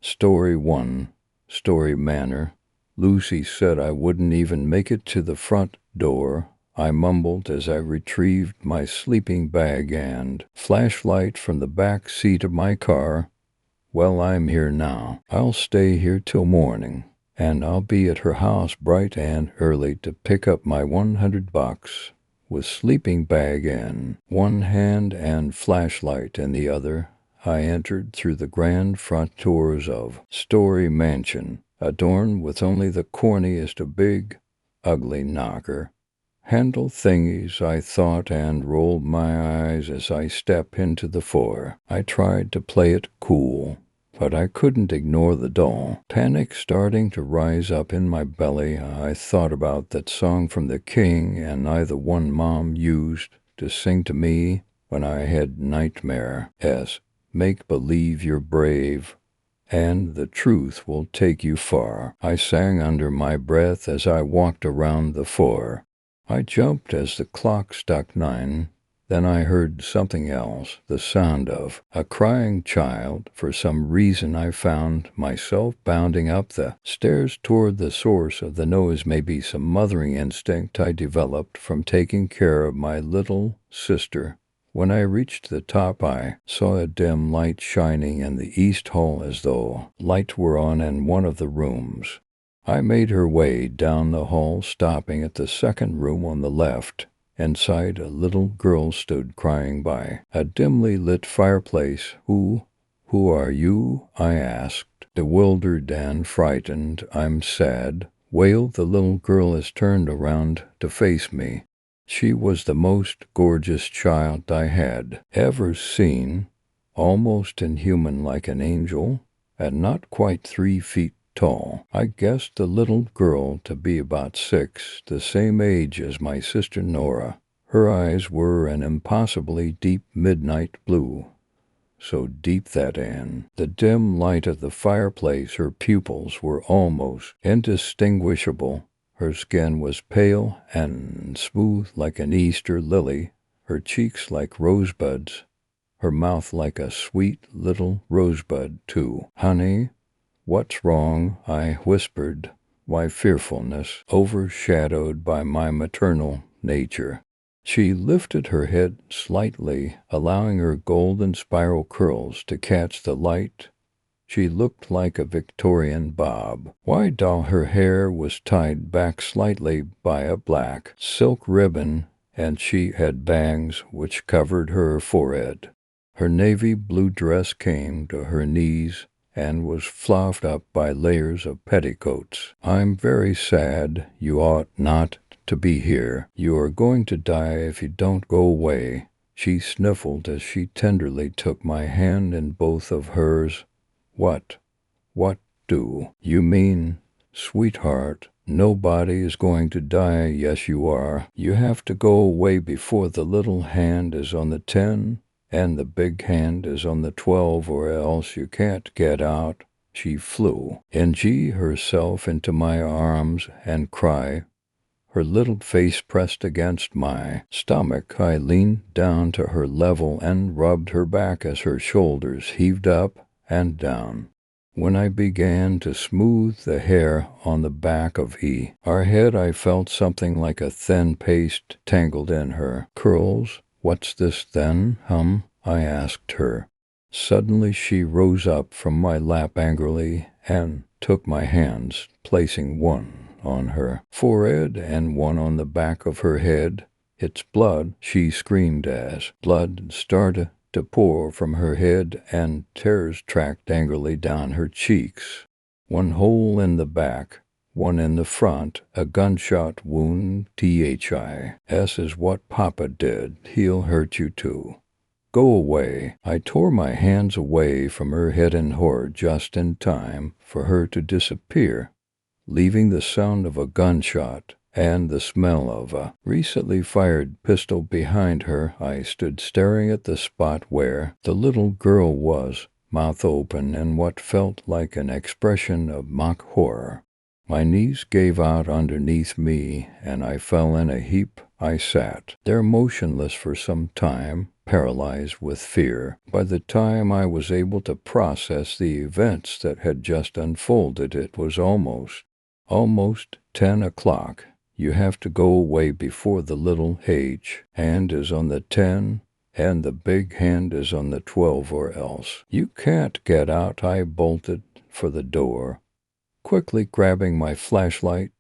Story 1. Story Manor. Lucy said I wouldn't even make it to the front door, I mumbled as I retrieved my sleeping bag and flashlight from the back seat of my car. Well, I'm here now. I'll stay here till morning, and I'll be at her house bright and early to pick up my $100. With sleeping bag in one hand and flashlight in the other, I entered through the grand front doors of Story Mansion, adorned with only the corniest of big, ugly knocker handle thingies, I thought, and rolled my eyes as I stepped into the foyer. I tried to play it cool, but I couldn't ignore the doll. Panic starting to rise up in my belly, I thought about that song from the King and I, the one Mom used to sing to me when I had nightmares. Make believe you're brave, and the truth will take you far. I sang under my breath as I walked around the foyer. I jumped as the clock struck 9. Then I heard something else, the sound of a crying child. For some reason I found myself bounding up the stairs toward the source of the noise, maybe some mothering instinct I developed from taking care of my little sister. When I reached the top, I saw a dim light shining in the east hall as though lights were on in one of the rooms. I made her way down the hall, stopping at the second room on the left. Inside, a little girl stood crying by a dimly lit fireplace. Who are you?" I asked, bewildered and frightened. "I'm sad," wailed the little girl as turned around to face me. She was the most gorgeous child I had ever seen, almost inhuman like an angel, and not quite 3 feet tall. I guessed the little girl to be about 6, the same age as my sister Nora. Her eyes were an impossibly deep midnight blue, so deep that in the dim light of the fireplace her pupils were almost indistinguishable. Her skin was pale and smooth like an Easter lily, her cheeks like rosebuds, her mouth like a sweet little rosebud, too. "Honey, what's wrong?" I whispered, my fearfulness overshadowed by my maternal nature. She lifted her head slightly, allowing her golden spiral curls to catch the light. She looked like a Victorian bob. Why, doll, her hair was tied back slightly by a black silk ribbon, and she had bangs which covered her forehead. Her navy blue dress came to her knees and was fluffed up by layers of petticoats. "I'm very sad. You ought not to be here. You are going to die if you don't go away," she sniffled as she tenderly took my hand in both of hers. What do you mean, sweetheart? Nobody is going to die." "Yes, you are. You have to go away before the little hand is on the 10 and the big hand is on the 12, or else you can't get out." She flew herself into my arms and cried, her little face pressed against my stomach. I leaned down to her level and rubbed her back as her shoulders heaved up and down. When I began to smooth the hair on the back of our head, I felt something like a thin paste tangled in her curls. "What's this then, I asked her. Suddenly she rose up from my lap angrily and took my hands, placing one on her forehead and one on the back of her head. "It's blood," she screamed as blood started to pour from her head and tears tracked angrily down her cheeks. "One hole in the back, one in the front, a gunshot wound. THIS is what Papa did. He'll hurt you too. Go away." I tore my hands away from her head in horror just in time for her to disappear, leaving the sound of a gunshot and the smell of a recently fired pistol behind her. I stood staring at the spot where the little girl was, mouth open in what felt like an expression of mock horror. My knees gave out underneath me, and I fell in a heap I sat there motionless for some time, paralyzed with fear. By the time I was able to process the events that had just unfolded, it was almost 10 o'clock. You have to go away before the little H hand is on the 10 and the big hand is on the 12, or else you can't get out. I bolted for the door, quickly grabbing my flashlight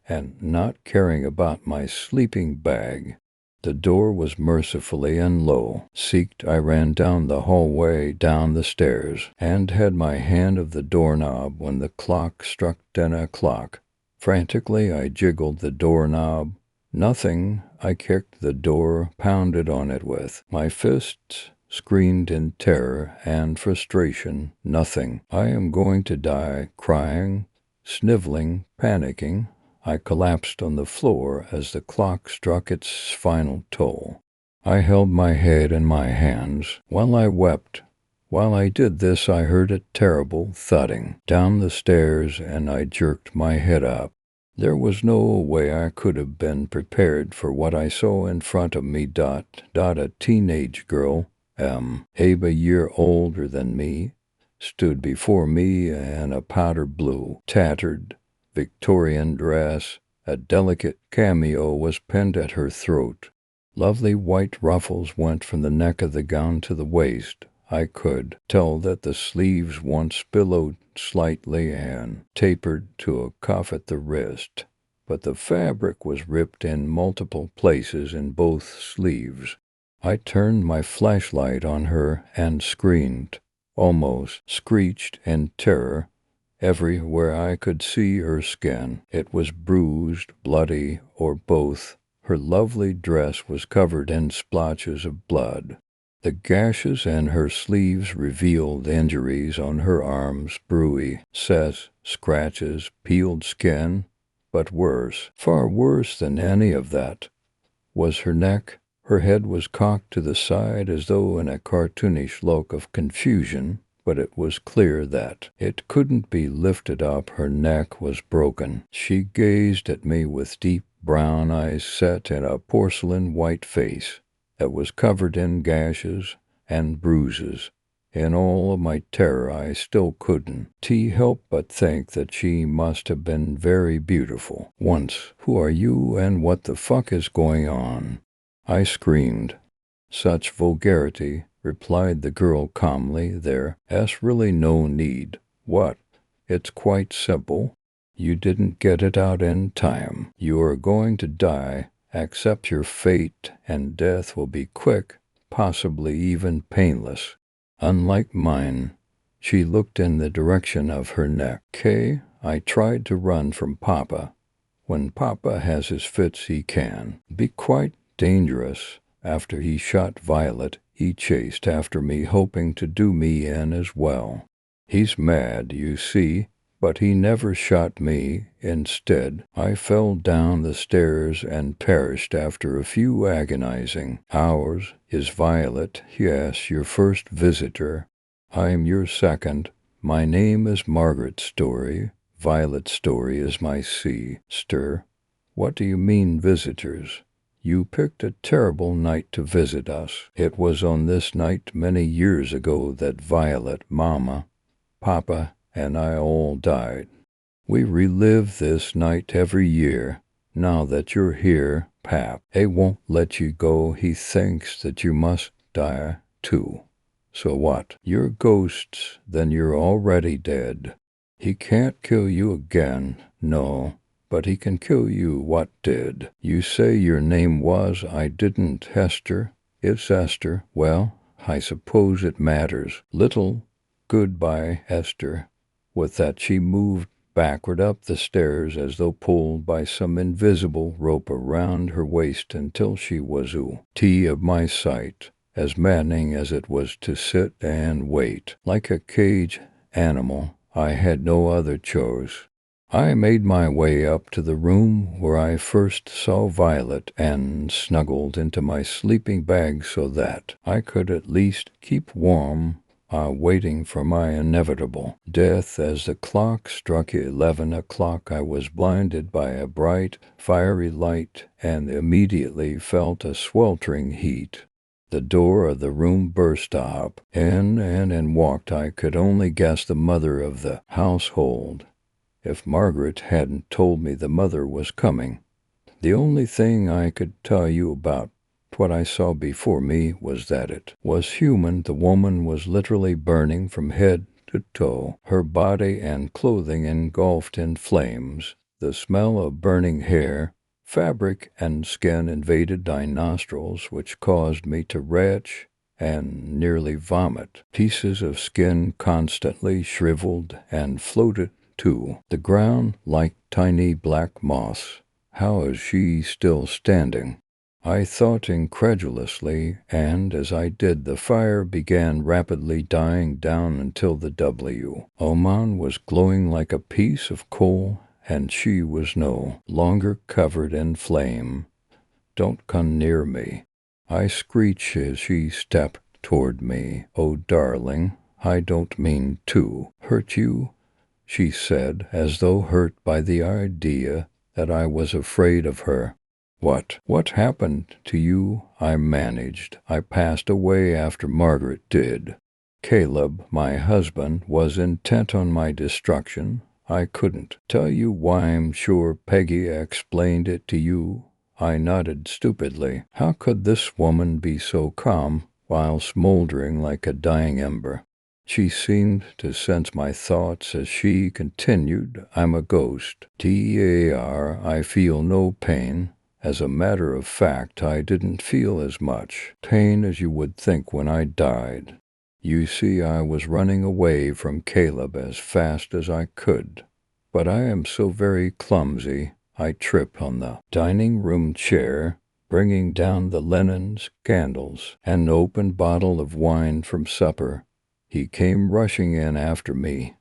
and not caring about my sleeping bag. The door was mercifully unlocked. I ran down the hallway, down the stairs, and had my hand of the doorknob when the clock struck 10 o'clock. Frantically, I jiggled the doorknob. Nothing. I kicked the door, pounded on it with my fists, screamed in terror and frustration. Nothing. I am going to die, crying, sniveling, panicking. I collapsed on the floor as the clock struck its final toll. I held my head in my hands while I wept. While I did this, I heard a terrible thudding down the stairs, and I jerked my head up. There was no way I could have been prepared for what I saw in front of me. A teenage girl, a year older than me, stood before me in a powder blue, tattered Victorian dress. A delicate cameo was pinned at her throat. Lovely white ruffles went from the neck of the gown to the waist. I could tell that the sleeves once billowed slightly and tapered to a cuff at the wrist, but the fabric was ripped in multiple places in both sleeves. I turned my flashlight on her and screamed, almost screeched in terror. Everywhere I could see her skin. It was bruised, bloody, or both. Her lovely dress was covered in splotches of blood. The gashes in her sleeves revealed injuries on her arms, bruises, scratches, peeled skin. But worse, far worse than any of that, was her neck. Her head was cocked to the side as though in a cartoonish look of confusion, but it was clear that it couldn't be lifted up. Her neck was broken. She gazed at me with deep brown eyes set in a porcelain white face that was covered in gashes and bruises. In all of my terror, I still couldn't help but think that she must have been very beautiful once. "Who are you, and what the fuck is going on?" I screamed. "Such vulgarity," replied the girl calmly. "There's really no need." "What?" "It's quite simple. You didn't get it out in time. You are going to die. Accept your fate, and death will be quick, possibly even painless. Unlike mine." She looked in the direction of her neck. I tried to run from Papa. When Papa has his fits, he can be quite dangerous. After he shot Violet, he chased after me, hoping to do me in as well. He's mad, you see, but he never shot me. Instead, I fell down the stairs and perished after a few agonizing hours. "Is Violet?" "Yes, your first visitor. I'm your second. My name is Margaret Story. Violet Story is my sister." "What do you mean, visitors?" "You picked a terrible night to visit us. It was on this night many years ago that Violet, Mama, Papa, and I all died. We relive this night every year. Now that you're here, Pap won't let you go. He thinks that you must die, too." "So what? You're ghosts, then you're already dead. He can't kill you again, no, but he can kill you." "What did? You say your name was—" "I didn't, Hester. It's Esther." "Well, I suppose it matters little. Goodbye, Esther." With that, she moved backward up the stairs as though pulled by some invisible rope around her waist until she was out of my sight. As maddening as it was to sit and wait like a caged animal, I had no other choice. I made my way up to the room where I first saw Violet and snuggled into my sleeping bag so that I could at least keep warm waiting for my inevitable death. As the clock struck 11 o'clock, I was blinded by a bright, fiery light and immediately felt a sweltering heat. The door of the room burst up. In and walked, I could only guess, the mother of the household. If Margaret hadn't told me the mother was coming, the only thing I could tell you about what I saw before me was that it was human. The woman was literally burning from head to toe, her body and clothing engulfed in flames. The smell of burning hair, fabric, and skin invaded my nostrils, which caused me to retch and nearly vomit. Pieces of skin constantly shriveled and floated to the ground like tiny black moths. How is she still standing? I thought incredulously, and as I did, the fire began rapidly dying down until the Oman was glowing like a piece of coal, and she was no longer covered in flame. "Don't come near me," I screeched as she stepped toward me. "Oh, darling, I don't mean to hurt you," she said, as though hurt by the idea that I was afraid of her. What happened to you?" I managed. "I passed away after Margaret did. Caleb, my husband, was intent on my destruction. I couldn't tell you why. I'm sure Peggy explained it to you." I nodded stupidly. How could this woman be so calm while smoldering like a dying ember? She seemed to sense my thoughts as she continued, "I'm a ghost. TAR, I feel no pain. As a matter of fact, I didn't feel as much pain as you would think when I died. You see, I was running away from Caleb as fast as I could. But I am so very clumsy, I tripped on the dining room chair, bringing down the linens, candles, and an open bottle of wine from supper. He came rushing in after me,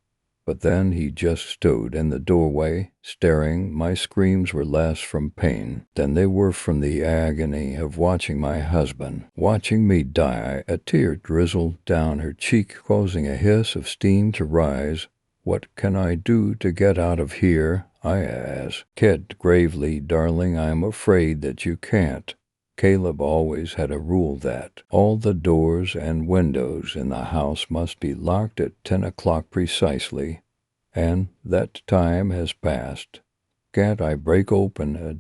but then he just stood in the doorway, staring. My screams were less from pain than they were from the agony of watching my husband, watching me die. A tear drizzled down her cheek, causing a hiss of steam to rise. "What can I do to get out of here?" I asked. "Kid, gravely, darling, I'm afraid that you can't. Caleb always had a rule that all the doors and windows in the house must be locked at 10 o'clock precisely, and that time has passed. Can't I break open a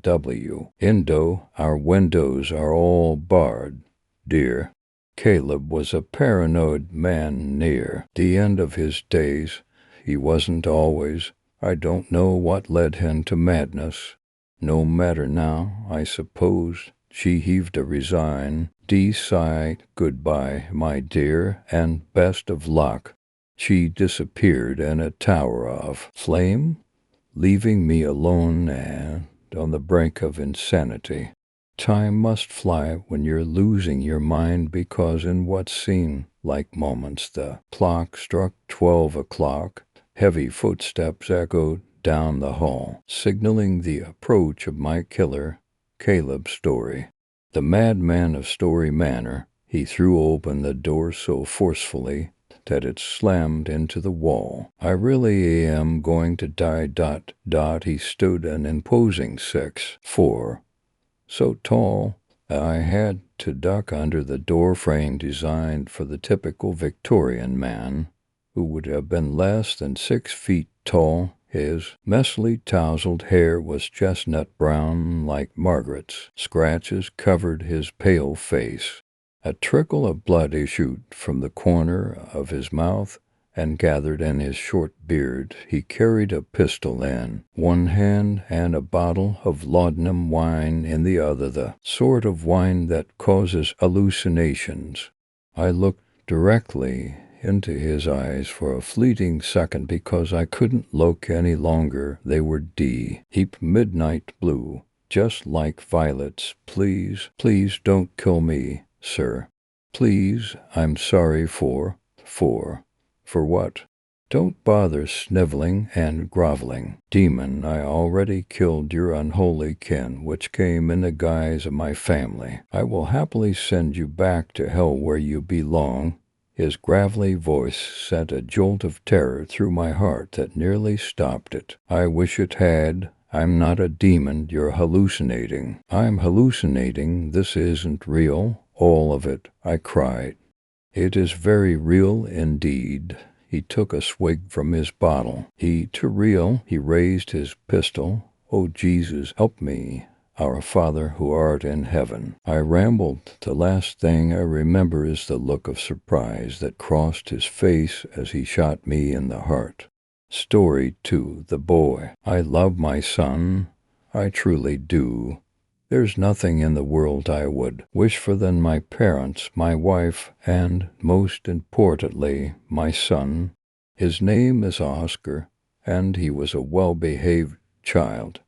window? Our windows are all barred, dear." Caleb was a paranoid man near the end of his days. He wasn't always. I don't know what led him to madness. No matter now, I suppose. She heaved a resigned sigh. "Goodbye, my dear, and best of luck." She disappeared in a tower of flame, leaving me alone and on the brink of insanity. Time must fly when you're losing your mind, because in what seemed like moments the clock struck 12 o'clock. Heavy footsteps echoed down the hall, signaling the approach of my killer. Caleb Story, the madman of Story Manor. He threw open the door so forcefully that it slammed into the wall. "I really am going to die, ... He stood an imposing 6'4", so tall I had to duck under the door frame designed for the typical Victorian man, who would have been less than 6 feet tall. His messily tousled hair was chestnut brown like Margaret's. Scratches covered his pale face. A trickle of blood issued from the corner of his mouth and gathered in his short beard. He carried a pistol in one hand and a bottle of laudanum wine in the other, the sort of wine that causes hallucinations. I looked directly into his eyes for a fleeting second because I couldn't look any longer. They were deep midnight blue, just like violets. "Please, please don't kill me, sir. Please, I'm sorry for what? Don't bother sniveling and groveling. Demon, I already killed your unholy kin, which came in the guise of my family. I will happily send you back to hell where you belong. His gravelly voice sent a jolt of terror through my heart that nearly stopped it. I wish it had. I'm not a demon, you're hallucinating. I'm hallucinating, this isn't real, all of it, I cried. It is very real indeed. He took a swig from his bottle. Too real, he raised his pistol. Oh, Jesus, help me, our Father who art in heaven. I rambled. The last thing I remember is the look of surprise that crossed his face as he shot me in the heart. Story 2. The Boy. I love my son. I truly do. There's nothing in the world I would wish for than my parents, my wife, and, most importantly, my son. His name is Oscar, and he was a well-behaved child.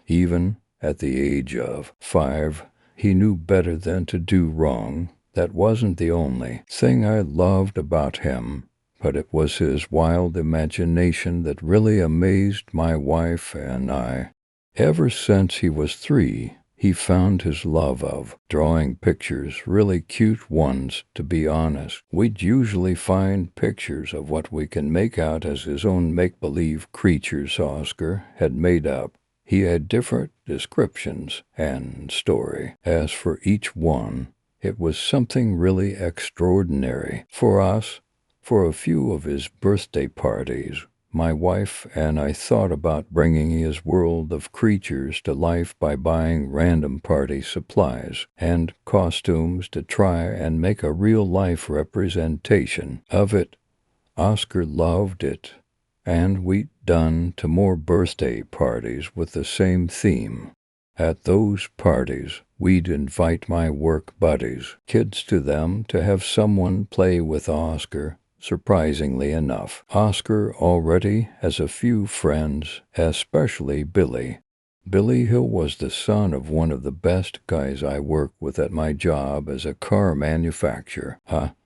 Even at the age of 5, he knew better than to do wrong. That wasn't the only thing I loved about him, but it was his wild imagination that really amazed my wife and I. Ever since he was 3, he found his love of drawing pictures, really cute ones, to be honest. We'd usually find pictures of what we can make out as his own make-believe creatures Oscar had made up. He had different descriptions and story. As for each one, it was something really extraordinary. For us, for a few of his birthday parties, my wife and I thought about bringing his world of creatures to life by buying random party supplies and costumes to try and make a real-life representation of it. Oscar loved it, and we'd done to more birthday parties with the same theme. At those parties, we'd invite my work buddies, kids to them, to have someone play with Oscar. Surprisingly enough, Oscar already has a few friends, especially Billy. Billy Hill was the son of one of the best guys I work with at my job as a car manufacturer,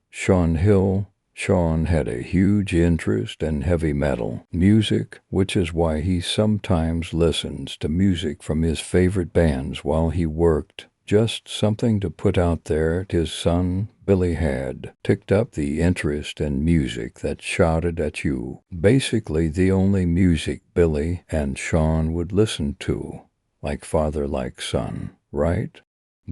Sean Hill. Sean had a huge interest in heavy metal music, which is why he sometimes listens to music from his favorite bands while he worked. Just something to put out there. His son, Billy, had picked up the interest in music that shouted at you. Basically the only music Billy and Sean would listen to. Like father, like son, right?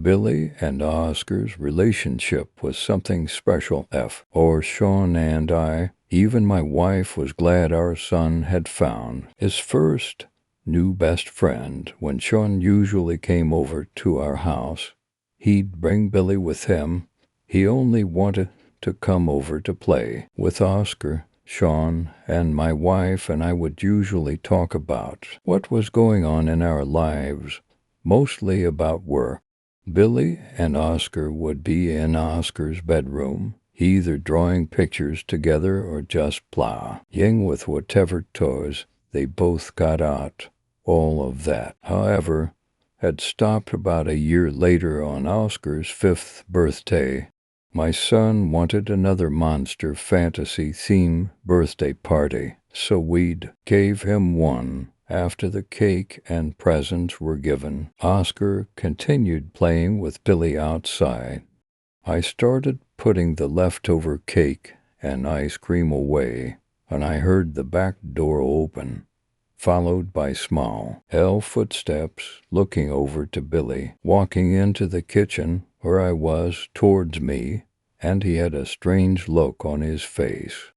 Billy and Oscar's relationship was something special. Or Sean and I, even my wife, was glad our son had found his first new best friend. When Sean usually came over to our house, he'd bring Billy with him. He only wanted to come over to play with Oscar. Sean and my wife and I would usually talk about what was going on in our lives, mostly about work. Billy and Oscar would be in Oscar's bedroom, either drawing pictures together or just playing with whatever toys they both got out. All of that, however, had stopped about a year later on Oscar's 5th birthday. My son wanted another monster fantasy theme birthday party, so we'd gave him one. After the cake and presents were given, Oscar continued playing with Billy outside. I started putting the leftover cake and ice cream away, and I heard the back door open, followed by small footsteps, looking over to Billy, walking into the kitchen where I was towards me, and he had a strange look on his face.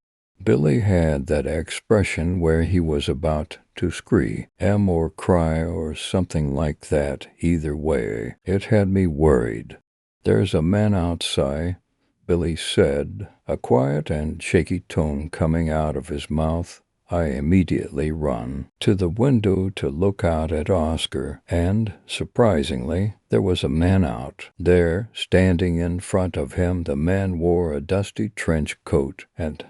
Billy had that expression where he was about to scream or cry or something like that. Either way, it had me worried. "There's a man outside," Billy said, a quiet and shaky tone coming out of his mouth. I immediately run to the window to look out at Oscar, and, surprisingly, there was a man out there, standing in front of him. The man wore a dusty trench coat and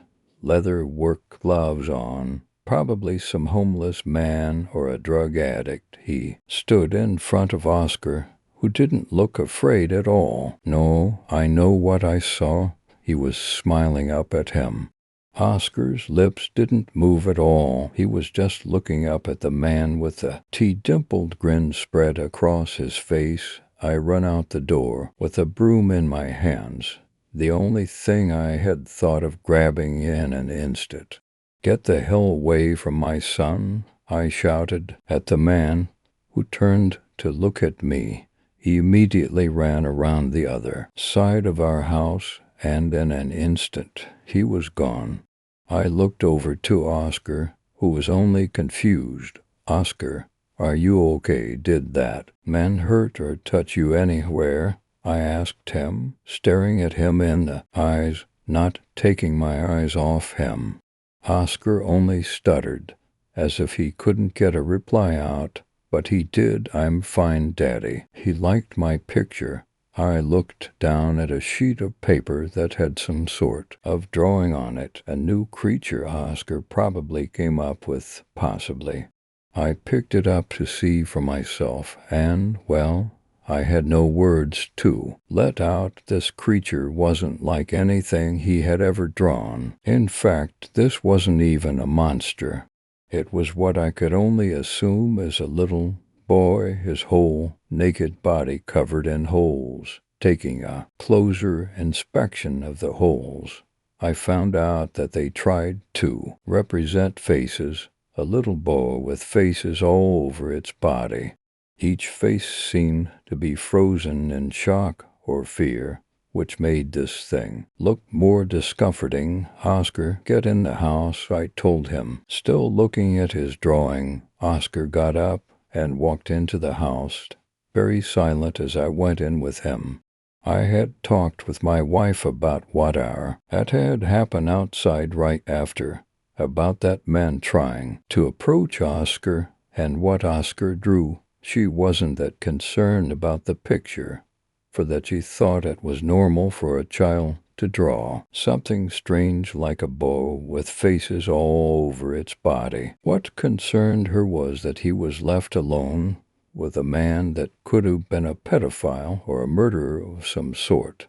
leather work gloves on, probably some homeless man or a drug addict. He stood in front of Oscar, who didn't look afraid at all. No, I know what I saw. He was smiling up at him. Oscar's lips didn't move at all. He was just looking up at the man with the dimpled grin spread across his face. I run out the door with a broom in my hands the only thing I had thought of grabbing in an instant. "Get the hell away from my son," I shouted at the man, who turned to look at me. He immediately ran around the other side of our house, and in an instant he was gone. I looked over to Oscar, who was only confused. "Oscar, are you okay? Did that man hurt or touch you anywhere?" I asked him, staring at him in the eyes, not taking my eyes off him. Oscar only stuttered, as if he couldn't get a reply out, but he did. "I'm fine, Daddy." He liked my picture. I looked down at a sheet of paper that had some sort of drawing on it, a new creature Oscar probably came up with, possibly. I picked it up to see for myself, and, well, I had no words to let out. This creature wasn't like anything he had ever drawn. In fact, this wasn't even a monster. It was what I could only assume as a little boy, his whole naked body covered in holes. Taking a closer inspection of the holes, I found out that they tried to represent faces, a little boy with faces all over its body. Each face seemed to be frozen in shock or fear, which made this thing look more discomforting. "Oscar, get in the house," I told him. Still looking at his drawing, Oscar got up and walked into the house, very silent as I went in with him. I had talked with my wife about what had happened outside right after, about that man trying to approach Oscar and what Oscar drew. She wasn't that concerned about the picture, for that she thought it was normal for a child to draw something strange like a bow with faces all over its body. What concerned her was that he was left alone with a man that could have been a pedophile or a murderer of some sort,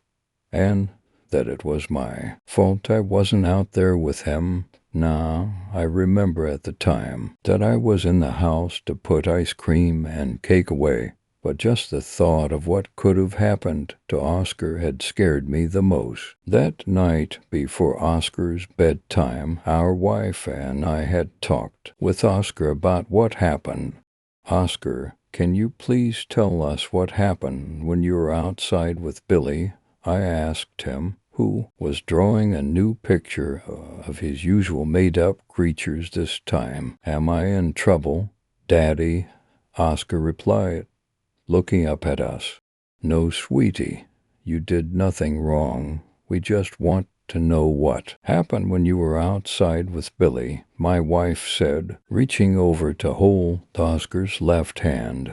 and that it was my fault I wasn't out there with him. Now, I remember at the time that I was in the house to put ice cream and cake away, but just the thought of what could have happened to Oscar had scared me the most. That night before Oscar's bedtime, our wife and I had talked with Oscar about what happened. "Oscar, can you please tell us what happened when you were outside with Billy?" I asked him, who was drawing a new picture of his usual made-up creatures this time. "Am I in trouble, Daddy?" Oscar replied, looking up at us. "No, sweetie, you did nothing wrong. We just want to know what happened when you were outside with Billy," my wife said, reaching over to hold Oscar's left hand.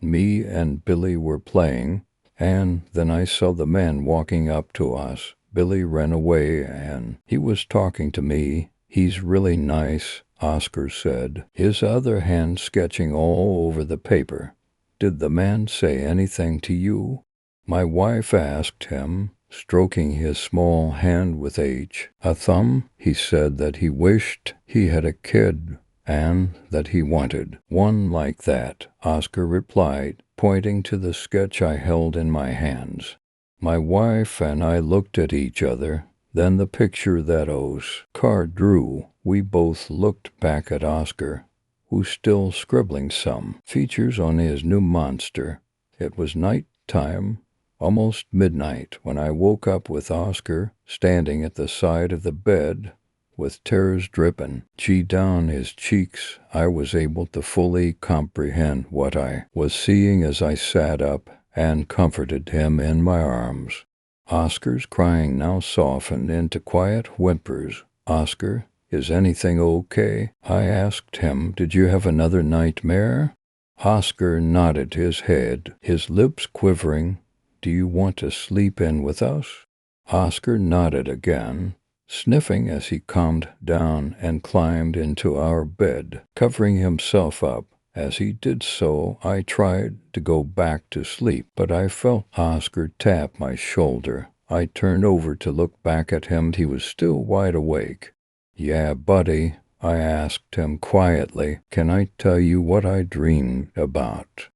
"Me and Billy were playing, and then I saw the man walking up to us. Billy ran away, and he was talking to me. He's really nice," Oscar said, his other hand sketching all over the paper. "Did the man say anything to you?" my wife asked him, stroking his small hand with a thumb. "He said that he wished he had a kid, and that he wanted one like that," Oscar replied, pointing to the sketch I held in my hands. My wife and I looked at each other. Then the picture that Oscar drew. We both looked back at Oscar, who's still scribbling some features on his new monster. It was night time, almost midnight, when I woke up with Oscar standing at the side of the bed with tears dripping down his cheeks. I was able to fully comprehend what I was seeing as I sat up and comforted him in my arms. Oscar's crying now softened into quiet whimpers. "Oscar, is anything okay?" I asked him. "Did you have another nightmare?" Oscar nodded his head, his lips quivering. "Do you want to sleep in with us?" Oscar nodded again, sniffing as he calmed down and climbed into our bed, covering himself up. As he did so, I tried to go back to sleep, but I felt Oscar tap my shoulder. I turned over to look back at him. He was still wide awake. "Yeah, buddy," I asked him quietly, "can I tell you what I dreamed about?"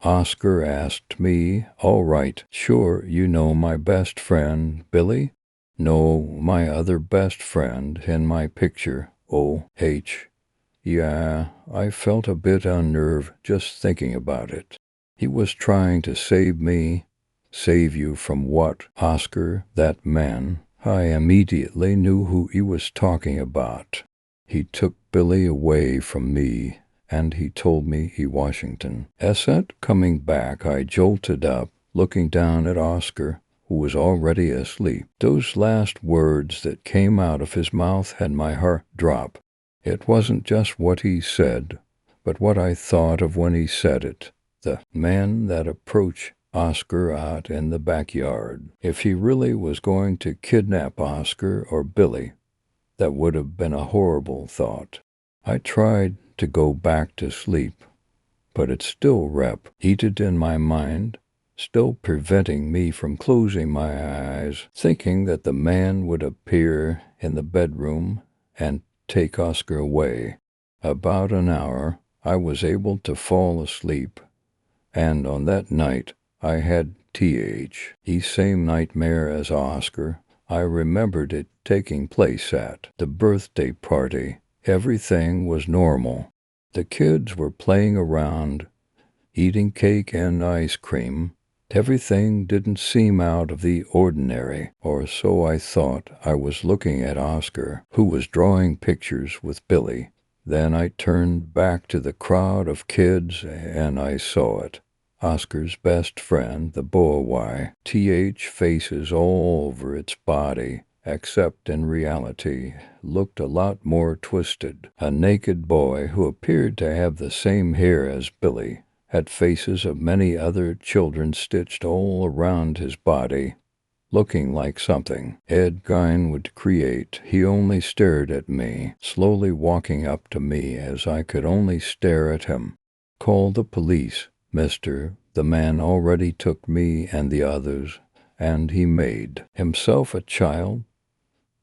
Oscar asked me, "All right, sure, you know my best friend, Billy?" "No, my other best friend in my picture, O.H." Yeah, I felt a bit unnerved just thinking about it. He was trying to save me. Save you from what, Oscar? That man. I immediately knew who he was talking about. He took Billy away from me, and he told me he Washington. As that coming back, I jolted up, looking down at Oscar, who was already asleep. Those last words that came out of his mouth had my heart drop. It wasn't just what he said, but what I thought of when he said it. The man that approached Oscar out in the backyard. If he really was going to kidnap Oscar or Billy, that would have been a horrible thought. I tried to go back to sleep, but it still repeated in my mind, still preventing me from closing my eyes, thinking that the man would appear in the bedroom and take Oscar away. About an hour, I was able to fall asleep, and on that night, I had the same nightmare as Oscar. I remembered it taking place at the birthday party. Everything was normal. The kids were playing around, eating cake and ice cream. Everything didn't seem out of the ordinary, or so I thought. I was looking at Oscar, who was drawing pictures with Billy. Then I turned back to the crowd of kids, and I saw it. Oscar's best friend, the boy, faces all over its body, except in reality, looked a lot more twisted. A naked boy who appeared to have the same hair as Billy had faces of many other children stitched all around his body, looking like something Ed Gein would create. He only stared at me, slowly walking up to me as I could only stare at him. "Call the police, mister. The man already took me and the others, and he made himself a child.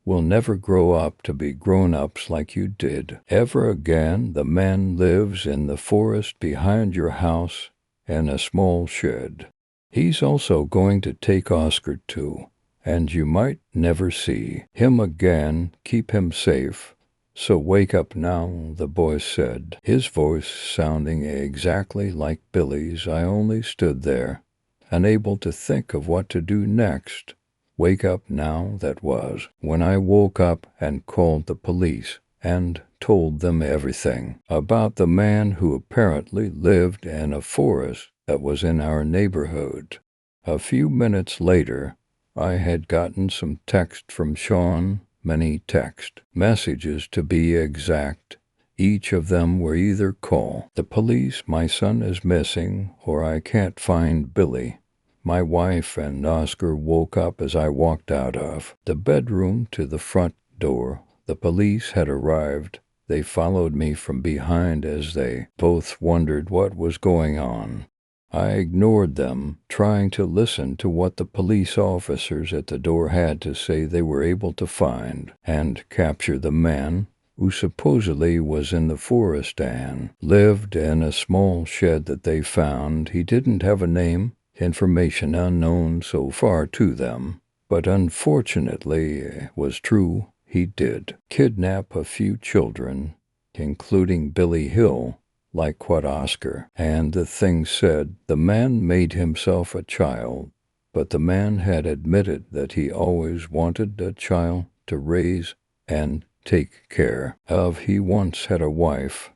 We'll never grow up to be grown-ups like you did ever again. The man lives in the forest behind your house in a small shed. He's also going to take Oscar too, and you might never see him again. Keep him safe. So wake up now," the boy said, his voice sounding exactly like Billy's. I only stood there, unable to think of what to do next. Wake up now, that was. When I woke up and called the police and told them everything about the man who apparently lived in a forest that was in our neighborhood. A few minutes later, I had gotten some text from Sean, many text messages to be exact. Each of them were either "Call the police, my son is missing," or "I can't find Billy." My wife and Oscar woke up as I walked out of the bedroom to the front door. The police had arrived. They followed me from behind as they both wondered what was going on. I ignored them, trying to listen to what the police officers at the door had to say. They were able to find and capture the man who supposedly was in the forest and lived in a small shed that they found. He didn't have a name, information unknown so far to them, but unfortunately was true. He did kidnap a few children, including Billy Hill, like what Oscar and the thing said. The man made himself a child, but the man had admitted that he always wanted a child to raise and take care of. He once had a wife,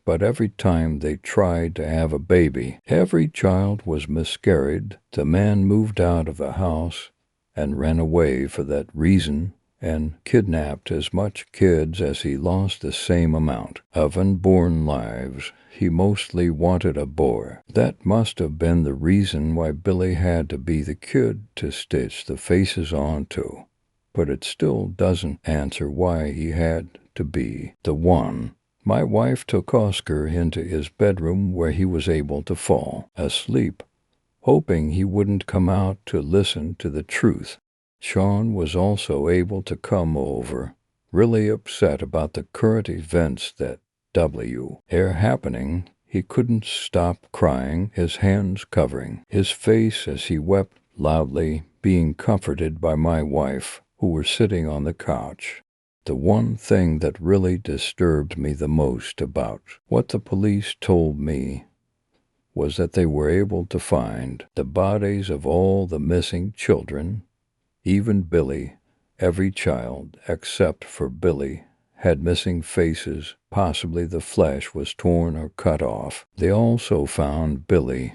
but every time they tried to have a baby, every child was miscarried. The man moved out of the house and ran away for that reason, and kidnapped as much kids as he lost the same amount of unborn lives. He mostly wanted a boy. That must have been the reason why Billy had to be the kid to stitch the faces onto. But it still doesn't answer why he had to be the one. My wife took Oscar into his bedroom where he was able to fall asleep, hoping he wouldn't come out to listen to the truth. Sean was also able to come over, really upset about the current events that are happening. He couldn't stop crying, his hands covering his face as he wept loudly, being comforted by my wife, who were sitting on the couch. The one thing that really disturbed me the most about what the police told me was that they were able to find the bodies of all the missing children, even Billy. Every child, except for Billy, had missing faces, possibly the flesh was torn or cut off. They also found Billy,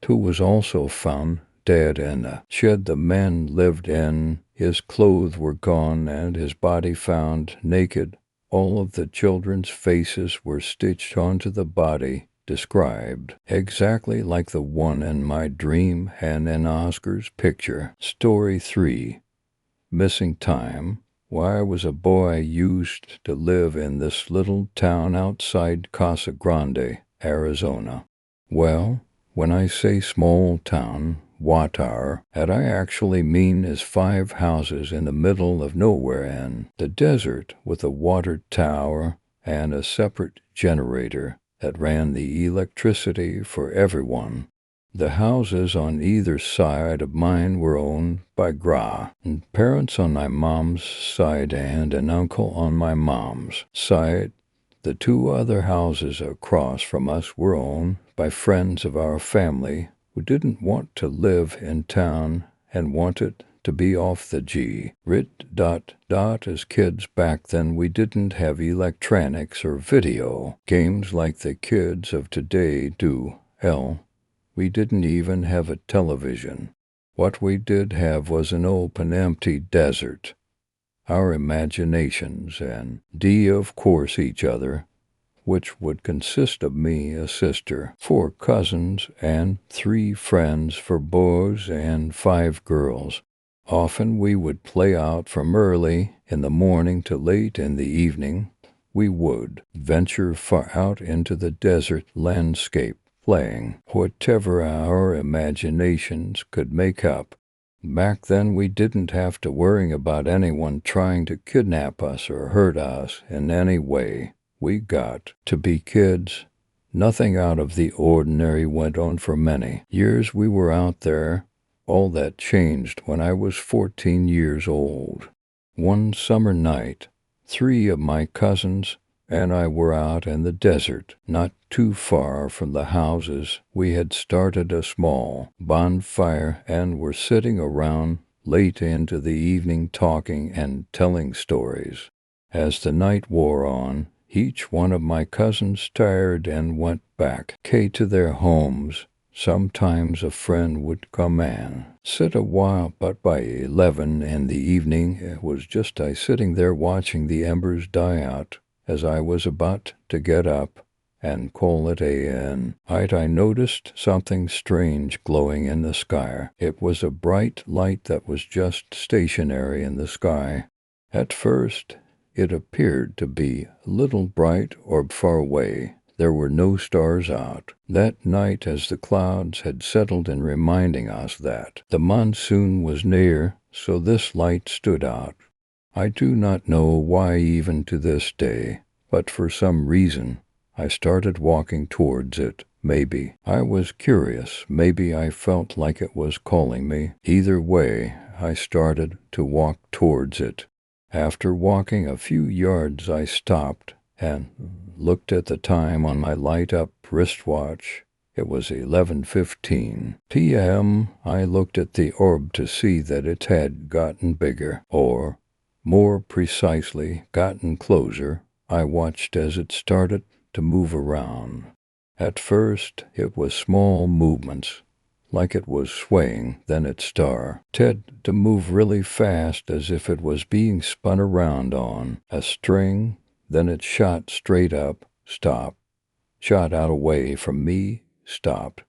who was also found dead in the shed the men lived in. His clothes were gone and his body found naked. All of the children's faces were stitched onto the body, described exactly like the one in my dream and in Oscar's picture. Story 3. Missing time. Why I was a boy, I used to live in this little town outside Casa Grande, Arizona. Well, when I say small town, Watar, that I actually mean is 5 houses in the middle of nowhere in the desert with a water tower and a separate generator that ran the electricity for everyone. The houses on either side of mine were owned by and parents on my mom's side and an uncle on my mom's side. The 2 other houses across from us were owned by friends of our family who didn't want to live in town and wanted to be off the G. As kids back then, we didn't have electronics or video games like the kids of today do. We didn't even have a television. What we did have was an open, empty desert. Our imaginations and of course each other, which would consist of me, a sister, 4 cousins, and 3 friends, 4 boys and 5 girls. Often we would play out from early in the morning to late in the evening. We would venture far out into the desert landscape, playing whatever our imaginations could make up. Back then we didn't have to worry about anyone trying to kidnap us or hurt us in any way. We got to be kids. Nothing out of the ordinary went on for many years. We were out there. All that changed when I was 14 years old. One summer night, 3 of my cousins and I were out in the desert, not too far from the houses. We had started a small bonfire and were sitting around late into the evening talking and telling stories. As the night wore on, each one of my cousins tired and went back to their homes. Sometimes a friend would come and sit a while, but by 11 in the evening it was just I sitting there watching the embers die out. As I was about to get up and call it I noticed something strange glowing in the sky. It was a bright light that was just stationary in the sky. At first, it appeared to be a little bright or far away. There were no stars out that night, as the clouds had settled in, reminding us that the monsoon was near, so this light stood out. I do not know why even to this day, but for some reason I started walking towards it. Maybe I was curious, maybe I felt like it was calling me. Either way, I started to walk towards it. After walking a few yards, I stopped and looked at the time on my light-up wristwatch. It was 11:15 p.m. I looked at the orb to see that it had gotten bigger, or more precisely, gotten closer. I watched as it started to move around. At first, it was small movements, like it was swaying, then it started to move really fast as if it was being spun around on a string. Then it shot straight up, stopped, shot out away from me, stopped,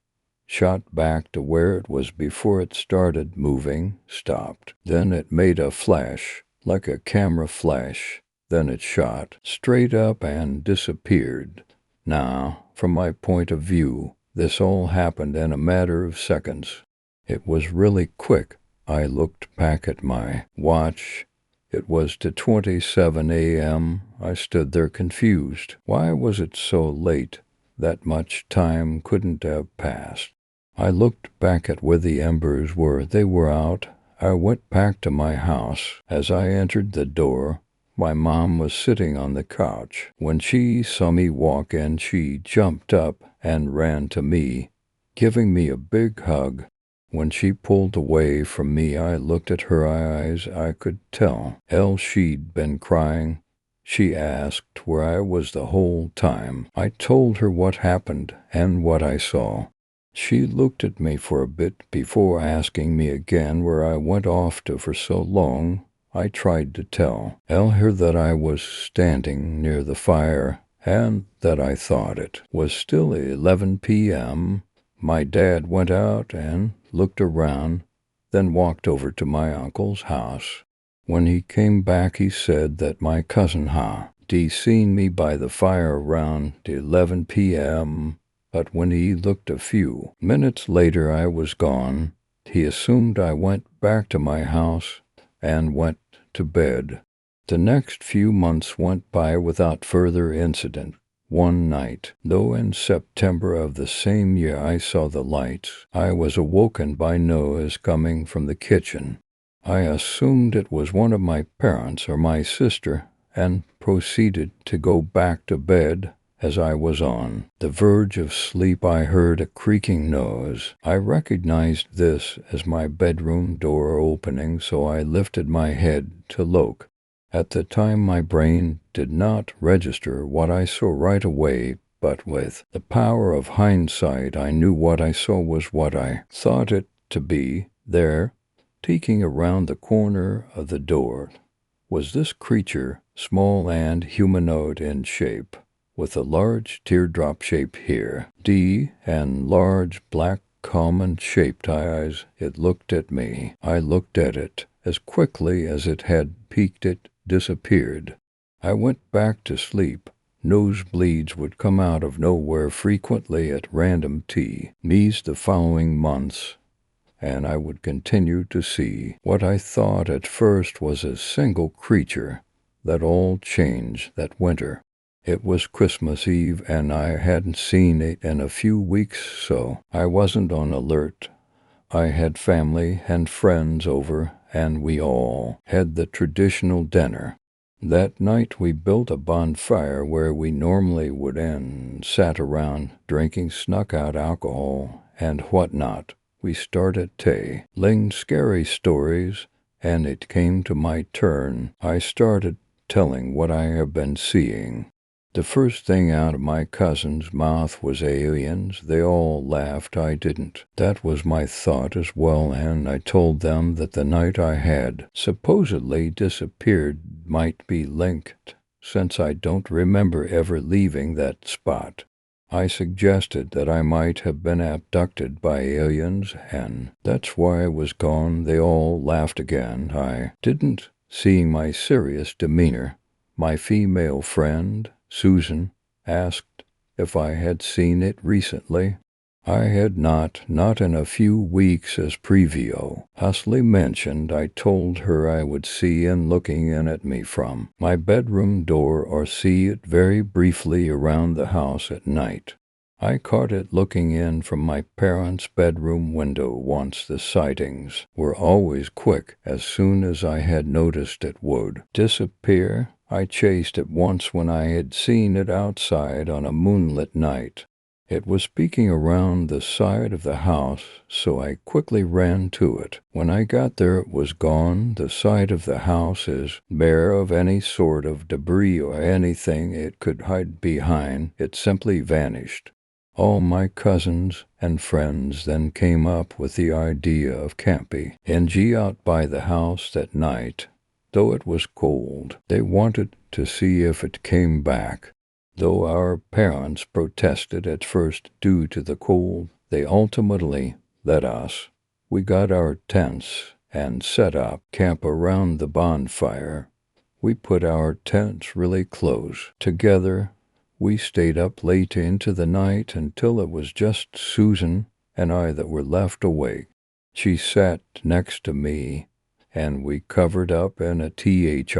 shot back to where it was before it started moving, stopped. Then it made a flash, like a camera flash. Then it shot straight up and disappeared. Now, from my point of view, this all happened in a matter of seconds. It was really quick. I looked back at my watch. It was 2:27 a.m. I stood there confused. Why was it so late? that much time couldn't have passed. I looked back at where the embers were. They were out. I went back to my house. As I entered the door, my mom was sitting on the couch. When she saw me walk in, she jumped up and ran to me, giving me a big hug. When she pulled away from me, I looked at her eyes. I could tell, else she'd been crying. She asked where I was the whole time. I told her what happened and what I saw. She looked at me for a bit before asking me again where I went off to for so long. I tried to tell her that I was standing near the fire and that I thought it was still 11 p.m. My dad went out and looked around, then walked over to my uncle's house. When he came back, he said that my cousin D seen me by the fire around 11 p.m., but when he looked a few minutes later, I was gone. He assumed I went back to my house and went to bed. The next few months went by without further incident. One night, though in September of the same year I saw the lights, I was awoken by noise coming from the kitchen. I assumed it was one of my parents or my sister and proceeded to go back to bed. As I was on the verge of sleep, I heard a creaking noise. I recognized this as my bedroom door opening, so I lifted my head to look. At the time, my brain did not register what I saw right away, but with the power of hindsight, I knew what I saw was what I thought it to be. There, peeking around the corner of the door, was this creature, small and humanoid in shape, with a large teardrop shape here, and large black almond-shaped eyes. It looked at me. I looked at it. As quickly as it had peeked, it disappeared. I went back to sleep. Nosebleeds would come out of nowhere frequently at random times the following months, and I would continue to see what I thought at first was a single creature. That all changed that winter. It was Christmas Eve, and I hadn't seen it in a few weeks, so I wasn't on alert. I had family and friends over, and we all had the traditional dinner. That night we built a bonfire where we normally would and sat around drinking snuck-out alcohol and whatnot. We started telling scary stories, and it came to my turn. I started telling what I have been seeing. The first thing out of my cousin's mouth was aliens. They all laughed. I didn't. That was my thought as well, and I told them that the night I had supposedly disappeared might be linked, since I don't remember ever leaving that spot. I suggested that I might have been abducted by aliens, and that's why I was gone. They all laughed again. I didn't. Seeing my serious demeanor, my female friend, Susan, asked if I had seen it recently. I had not in a few weeks as previously mentioned. I told her I would see it looking in at me from my bedroom door or see it very briefly around the house at night. I caught it looking in from my parents' bedroom window once. The sightings were always quick. As soon as I had noticed it would disappear, I chased it once when I had seen it outside on a moonlit night. It was peeking around the side of the house, so I quickly ran to it. When I got there, it was gone. The side of the house is bare of any sort of debris or anything it could hide behind. It simply vanished. All my cousins and friends then came up with the idea of camping out by the house that night. Though it was cold, they wanted to see if it came back. Though our parents protested at first due to the cold, they ultimately let us. We got our tents and set up camp around the bonfire. We put our tents really close together. We stayed up late into the night until it was just Susan and I that were left awake. She sat next to me, and we covered up in a thick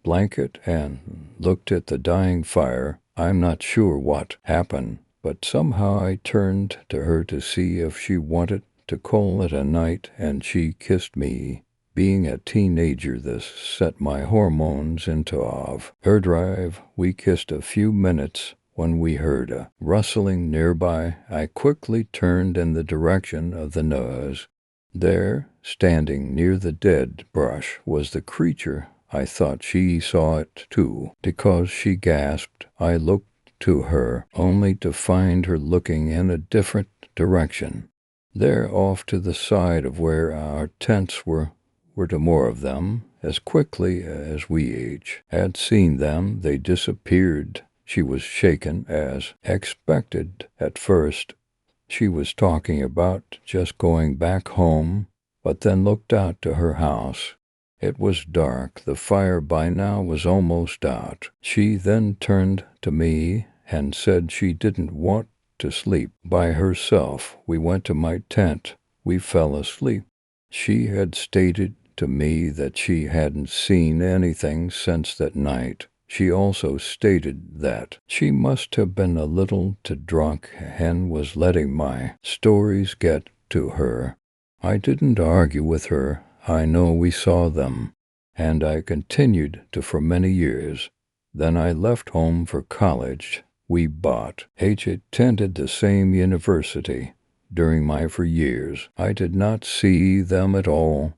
blanket and looked at the dying fire. I'm not sure what happened, but somehow I turned to her to see if she wanted to call it a night, and she kissed me. Being a teenager, this set my hormones into overdrive. We kissed a few minutes when we heard a rustling nearby. I quickly turned in the direction of the noise. There, standing near the dead brush, was the creature. I thought she saw it too, because she gasped. I looked to her, only to find her looking in a different direction. There, off to the side of where our tents were to more of them. As quickly as we each had seen them, they disappeared. She was shaken as expected. At first, she was talking about just going back home, but then looked out to her house. It was dark. The fire by now was almost out. She then turned to me and said she didn't want to sleep by herself. We went to my tent. We fell asleep. She had stated to me that she hadn't seen anything since that night. She also stated that she must have been a little too drunk and was letting my stories get to her. I didn't argue with her. I know we saw them, and I continued to for many years. Then I left home for college. We attended the same university. During my 4 years, I did not see them at all.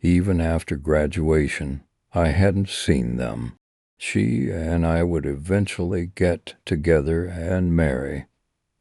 Even after graduation, I hadn't seen them. She and I would eventually get together and marry.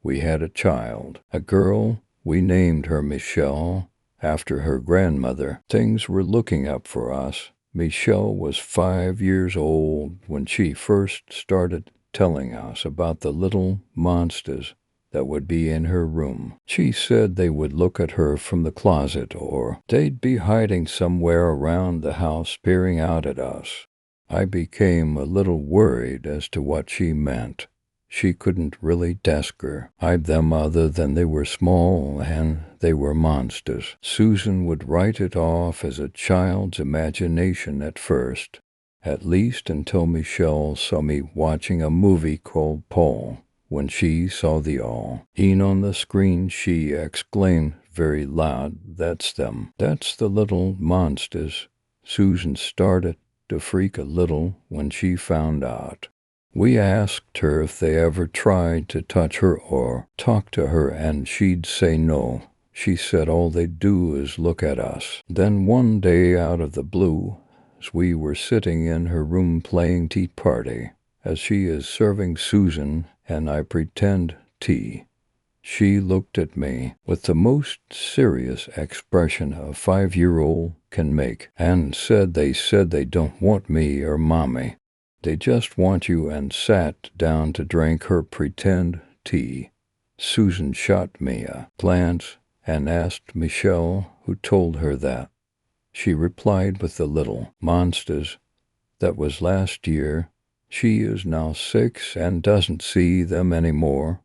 We had a child, a girl. We named her Michelle, after her grandmother. Things were looking up for us. Michelle was 5 years old when she first started telling us about the little monsters that would be in her room. She said they would look at her from the closet, or they'd be hiding somewhere around the house peering out at us. I became a little worried as to what she meant. She couldn't really describe them other than they were small and they were monsters. Susan would write it off as a child's imagination at first, at least until Michelle saw me watching a movie called Paul. When she saw the all-in on the screen, she exclaimed very loud, "That's them. That's the little monsters." Susan started to freak a little when she found out. We asked her if they ever tried to touch her or talk to her, and she'd say no. She said all they do is look at us. Then one day, out of the blue, as we were sitting in her room playing tea party, as she is serving Susan and I pretend tea, she looked at me with the most serious expression a 5-year-old can make and said they don't want me or Mommy. They just want you, and sat down to drink her pretend tea. Susan shot me a glance and asked Michelle who told her that. She replied with the little monsters. That was last year. She is now 6 and doesn't see them anymore,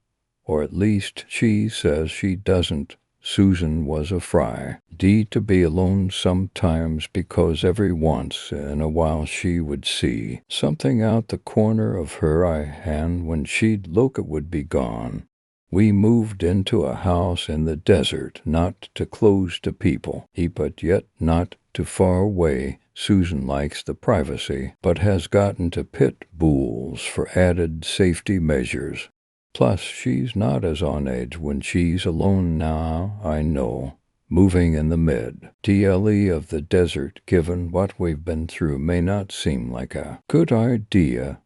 or at least she says she doesn't. Susan was a fry. To be alone sometimes, because every once in a while she would see something out the corner of her eye, and when she'd look it would be gone. We moved into a house in the desert, not too close to people, but yet not too far away. Susan likes the privacy, but has gotten to pit bulls for added safety measures. Plus, she's not as on edge when she's alone now, I know. Moving in the mid-TLE of the desert, given what we've been through, may not seem like a good idea,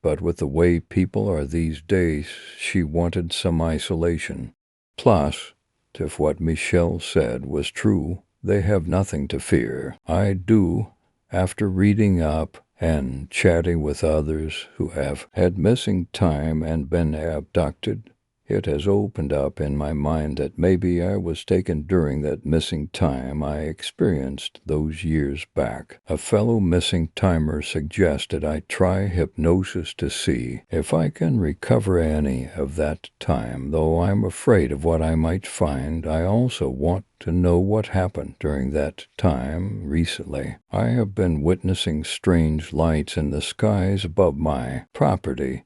but with the way people are these days, she wanted some isolation. Plus, if what Michelle said was true, they have nothing to fear. I do, after reading up and chatting with others who have had missing time and been abducted, it has opened up in my mind that maybe I was taken during that missing time I experienced those years back. A fellow missing timer suggested I try hypnosis to see if I can recover any of that time. Though I'm afraid of what I might find, I also want to know what happened during that time. Recently, I have been witnessing strange lights in the skies above my property.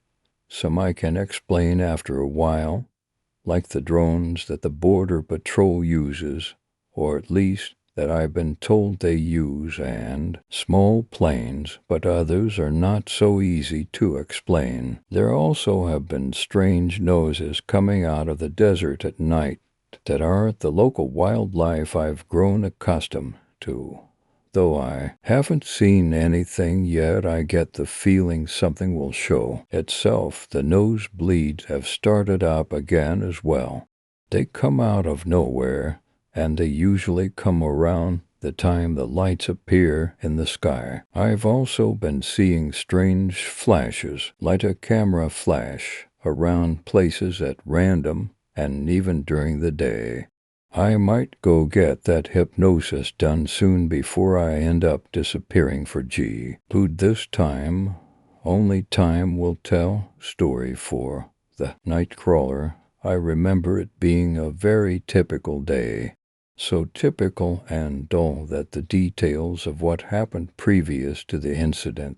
some I can explain after a while, like the drones that the Border Patrol uses, or at least that I've been told they use, and small planes, but others are not so easy to explain. There also have been strange noises coming out of the desert at night that aren't the local wildlife I've grown accustomed to. Though I haven't seen anything yet, I get the feeling something will show itself. The nosebleeds have started up again as well. They come out of nowhere, and they usually come around the time the lights appear in the sky. I've also been seeing strange flashes, like a camera flash, around places at random and even during the day. I might go get that hypnosis done soon before I end up disappearing for G. Who'd this time, only time will tell, story for the Nightcrawler. I remember it being a very typical day. So typical and dull that the details of what happened previous to the incident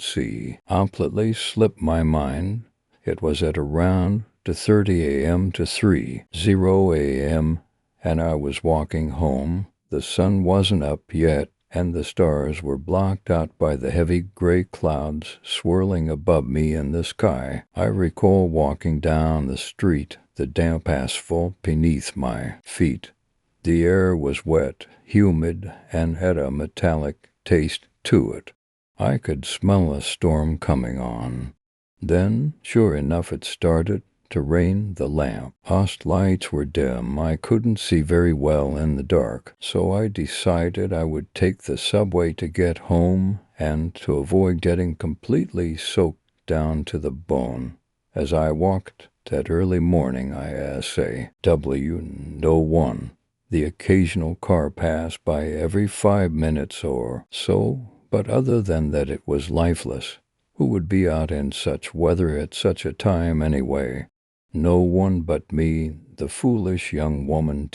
completely slipped my mind. It was at around 2:30 a.m. to 3:00 a.m., and I was walking home. The sun wasn't up yet, and the stars were blocked out by the heavy gray clouds swirling above me in the sky. I recall walking down the street, the damp asphalt beneath my feet. The air was wet, humid, and had a metallic taste to it. I could smell a storm coming on. Then, sure enough, it started to rain. The lamp post lights were dim. I couldn't see very well in the dark, so I decided I would take the subway to get home and to avoid getting completely soaked down to the bone. As I walked that early morning, no one. The occasional car passed by every 5 minutes or so, but other than that it was lifeless. Who would be out in such weather at such a time anyway? No one but me, the foolish young woman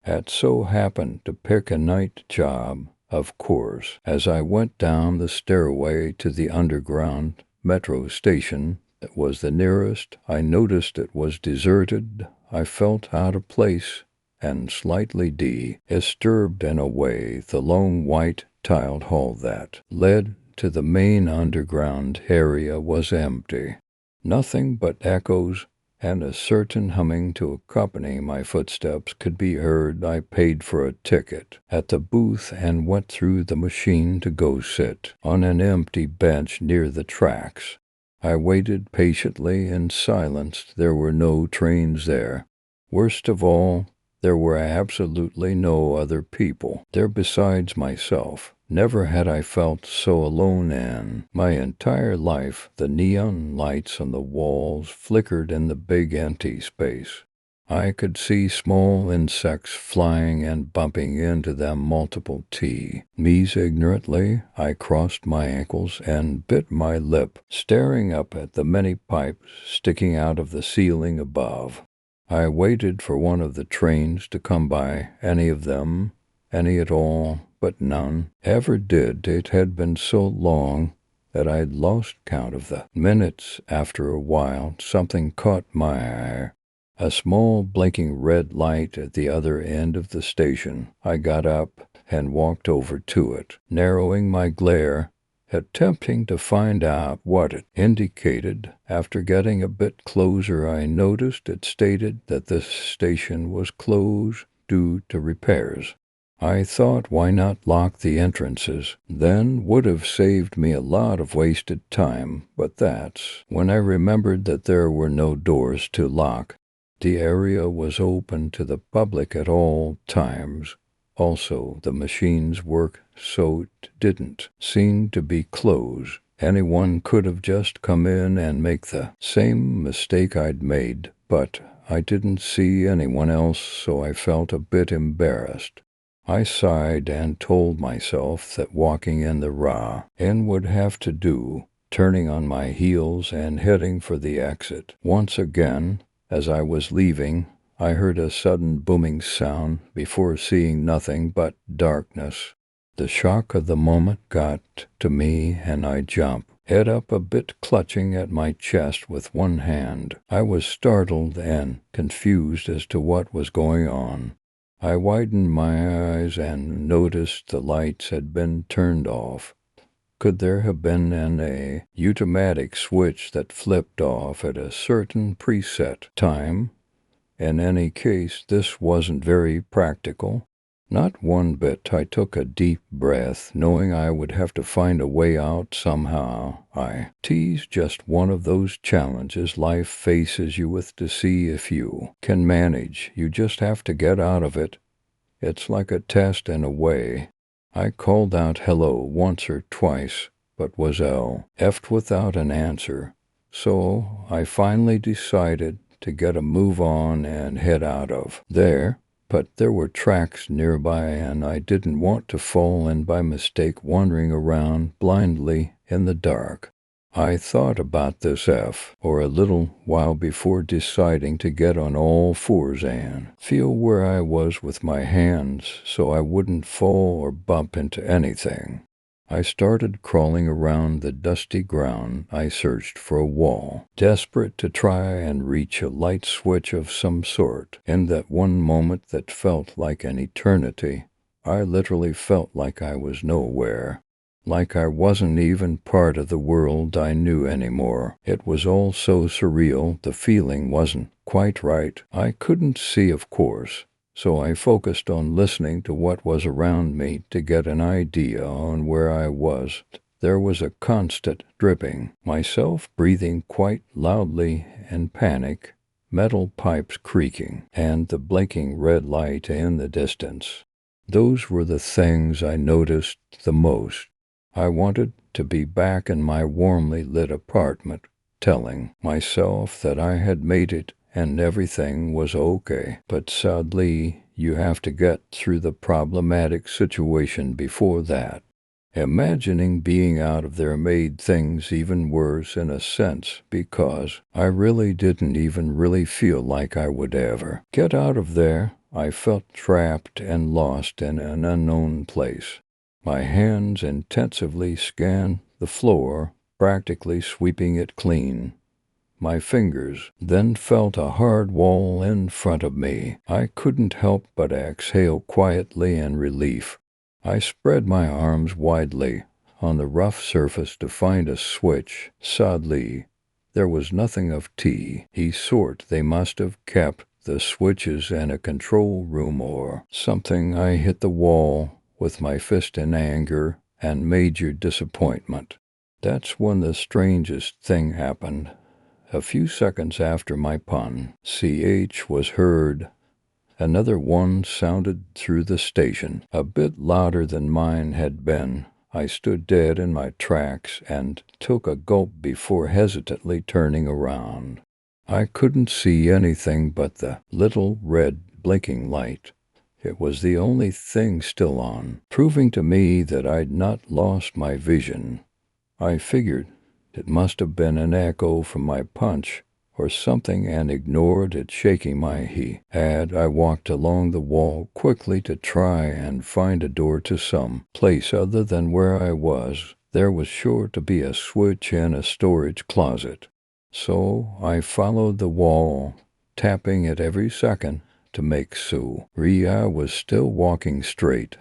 had so happened to pick a night job, of course. As I went down the stairway to the underground metro station that was the nearest, I noticed it was deserted. I felt out of place and slightly disturbed in a way. The long white tiled hall that led to the main underground area was empty. Nothing but echoes and a certain humming to accompany my footsteps could be heard. I paid for a ticket at the booth and went through the machine to go sit on an empty bench near the tracks. I waited patiently in silence. There were no trains there. Worst of all, there were absolutely no other people there besides myself. Never had I felt so alone in my entire life. The neon lights on the walls flickered in the big empty space. I could see small insects flying and bumping into them multiple times. Ignorantly, I crossed my ankles and bit my lip, staring up at the many pipes sticking out of the ceiling above. I waited for one of the trains to come by, any of them, any at all, but none ever did. It had been so long that I'd lost count of the minutes. After a while, something caught my eye. A small blinking red light at the other end of the station. I got up and walked over to it, narrowing my glare, attempting to find out what it indicated. After getting a bit closer, I noticed it stated that the station was closed due to repairs. I thought, why not lock the entrances? Then would have saved me a lot of wasted time, but that's when I remembered that there were no doors to lock. The area was open to the public at all times. Also, the machines work, so it didn't seem to be closed. Anyone could have just come in and make the same mistake I'd made, but I didn't see anyone else, so I felt a bit embarrassed. I sighed and told myself that walking in the rain would have to do, turning on my heels and heading for the exit. Once again, as I was leaving, I heard a sudden booming sound before seeing nothing but darkness. The shock of the moment got to me and I jumped. head up a bit, clutching at my chest with one hand. I was startled and confused as to what was going on. I widened my eyes and noticed the lights had been turned off. Could there have been an automatic switch that flipped off at a certain preset time? In any case, this wasn't very practical. Not one bit. I took a deep breath, knowing I would have to find a way out somehow. I teased, just one of those challenges life faces you with to see if you can manage. You just have to get out of it. It's like a test in a way. I called out hello once or twice, but was left without an answer. So I finally decided to get a move on and head out of there. But there were tracks nearby, and I didn't want to fall in by mistake wandering around blindly in the dark. I thought about this for a little while before deciding to get on all fours and feel where I was with my hands so I wouldn't fall or bump into anything. I started crawling around the dusty ground. I searched for a wall, desperate to try and reach a light switch of some sort. In that one moment that felt like an eternity, I literally felt like I was nowhere. Like I wasn't even part of the world I knew anymore. It was all so surreal, the feeling wasn't quite right. I couldn't see, of course, so I focused on listening to what was around me to get an idea on where I was. There was a constant dripping, myself breathing quite loudly in panic, metal pipes creaking, and the blinking red light in the distance. Those were the things I noticed the most. I wanted to be back in my warmly lit apartment, telling myself that I had made it and everything was okay. But sadly, you have to get through the problematic situation before that. Imagining being out of there made things even worse in a sense, because I really didn't even really feel like I would ever get out of there. I felt trapped and lost in an unknown place. My hands intensively scanned the floor, practically sweeping it clean. My fingers then felt a hard wall in front of me. I couldn't help but exhale quietly in relief. I spread my arms widely on the rough surface to find a switch. Sadly, there was nothing of sort. They must have kept the switches in a control room or something. I hit the wall with my fist in anger and major disappointment. That's when the strangest thing happened. A few seconds after my pun, CH was heard. Another one sounded through the station, a bit louder than mine had been. I stood dead in my tracks and took a gulp before hesitantly turning around. I couldn't see anything but the little red blinking light. It was the only thing still on, proving to me that I'd not lost my vision. I figured it must have been an echo from my punch or something and ignored it, shaking my head. I walked along the wall quickly to try and find a door to some place other than where I was. There was sure to be a switch in a storage closet. So I followed the wall, tapping it every second to make sure I was still walking straight.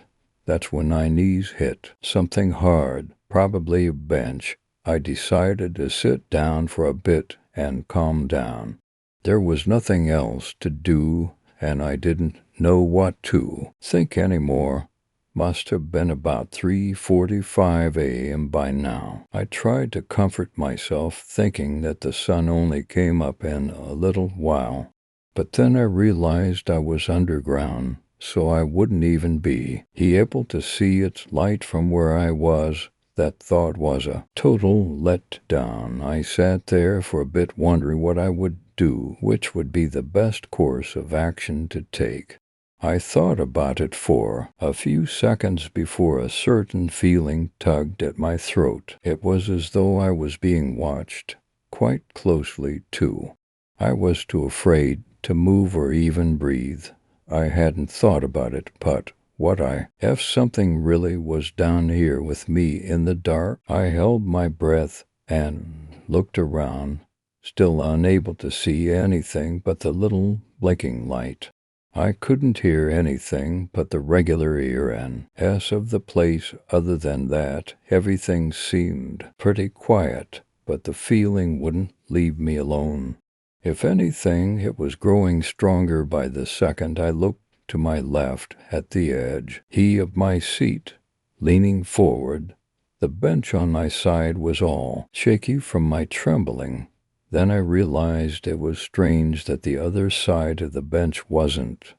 That's when my knees hit something hard, probably a bench. I decided to sit down for a bit and calm down. There was nothing else to do, and I didn't know what to think anymore. Must have been about 3:45 a.m. by now. I tried to comfort myself, thinking that the sun only came up in a little while. But then I realized I was underground, so I wouldn't even be able to see its light from where I was. That thought was a total letdown. I sat there for a bit wondering what I would do, which would be the best course of action to take. I thought about it for a few seconds before a certain feeling tugged at my throat. It was as though I was being watched, quite closely, too. I was too afraid to move or even breathe. I hadn't thought about it, but what if something really was down here with me in the dark? I held my breath, and looked around, still unable to see anything but the little blinking light. I couldn't hear anything but the regular ear-s of the place. Other than that, everything seemed pretty quiet, but the feeling wouldn't leave me alone. If anything, it was growing stronger by the second I looked to my left at the edge of my seat, leaning forward. The bench on my side was all shaky from my trembling. Then I realized it was strange that the other side of the bench wasn't.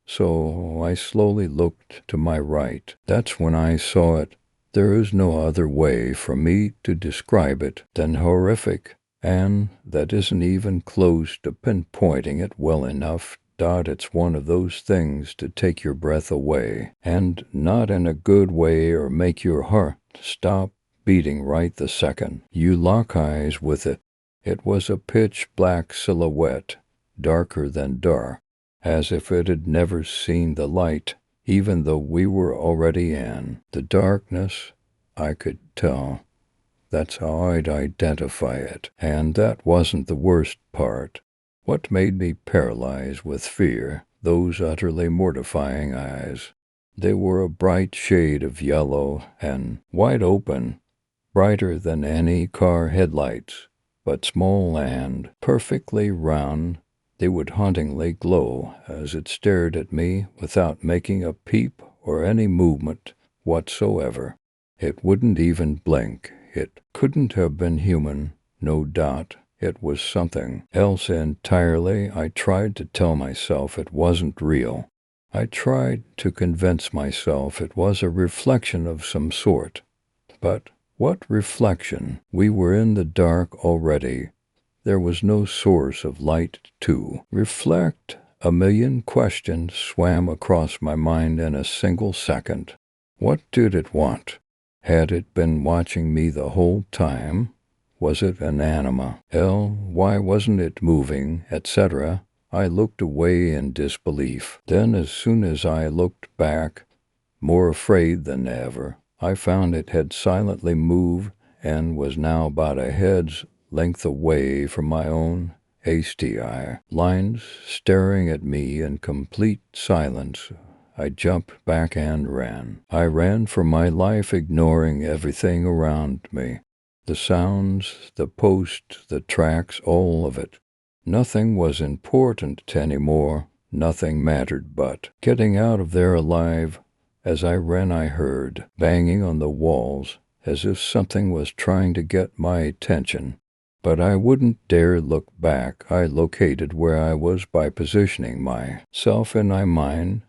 So I slowly looked to my right. That's when I saw it. There is no other way for me to describe it than horrific, and that isn't even close to pinpointing it well enough. It's one of those things to take your breath away, and not in a good way or make your heart stop beating right the second you lock eyes with it. It was a pitch-black silhouette, darker than dark, as if it had never seen the light, even though we were already in the darkness. I could tell. That's how I'd identify it, and that wasn't the worst part. What made me paralyzed with fear, those utterly mortifying eyes. They were a bright shade of yellow and wide open, brighter than any car headlights, but small and perfectly round. They would hauntingly glow as it stared at me without making a peep or any movement whatsoever. It wouldn't even blink. It couldn't have been human, no doubt. It was something else entirely. I tried to tell myself it wasn't real. I tried to convince myself it was a reflection of some sort. But what reflection? We were in the dark already. There was no source of light to reflect. A million questions swam across my mind in a single second. What did it want? Had it been watching me the whole time? Was it an anima? Why wasn't it moving, etc.? I looked away in disbelief. Then, as soon as I looked back, more afraid than ever, I found it had silently moved and was now about a head's length away from my own hasty eye lines, staring at me in complete silence. I jumped back and ran. I ran for my life, ignoring everything around me. The sounds, the post, the tracks, all of it. Nothing was important anymore. Nothing mattered but getting out of there alive. As I ran, I heard banging on the walls, as if something was trying to get my attention. But I wouldn't dare look back. I located where I was by positioning myself in my mind,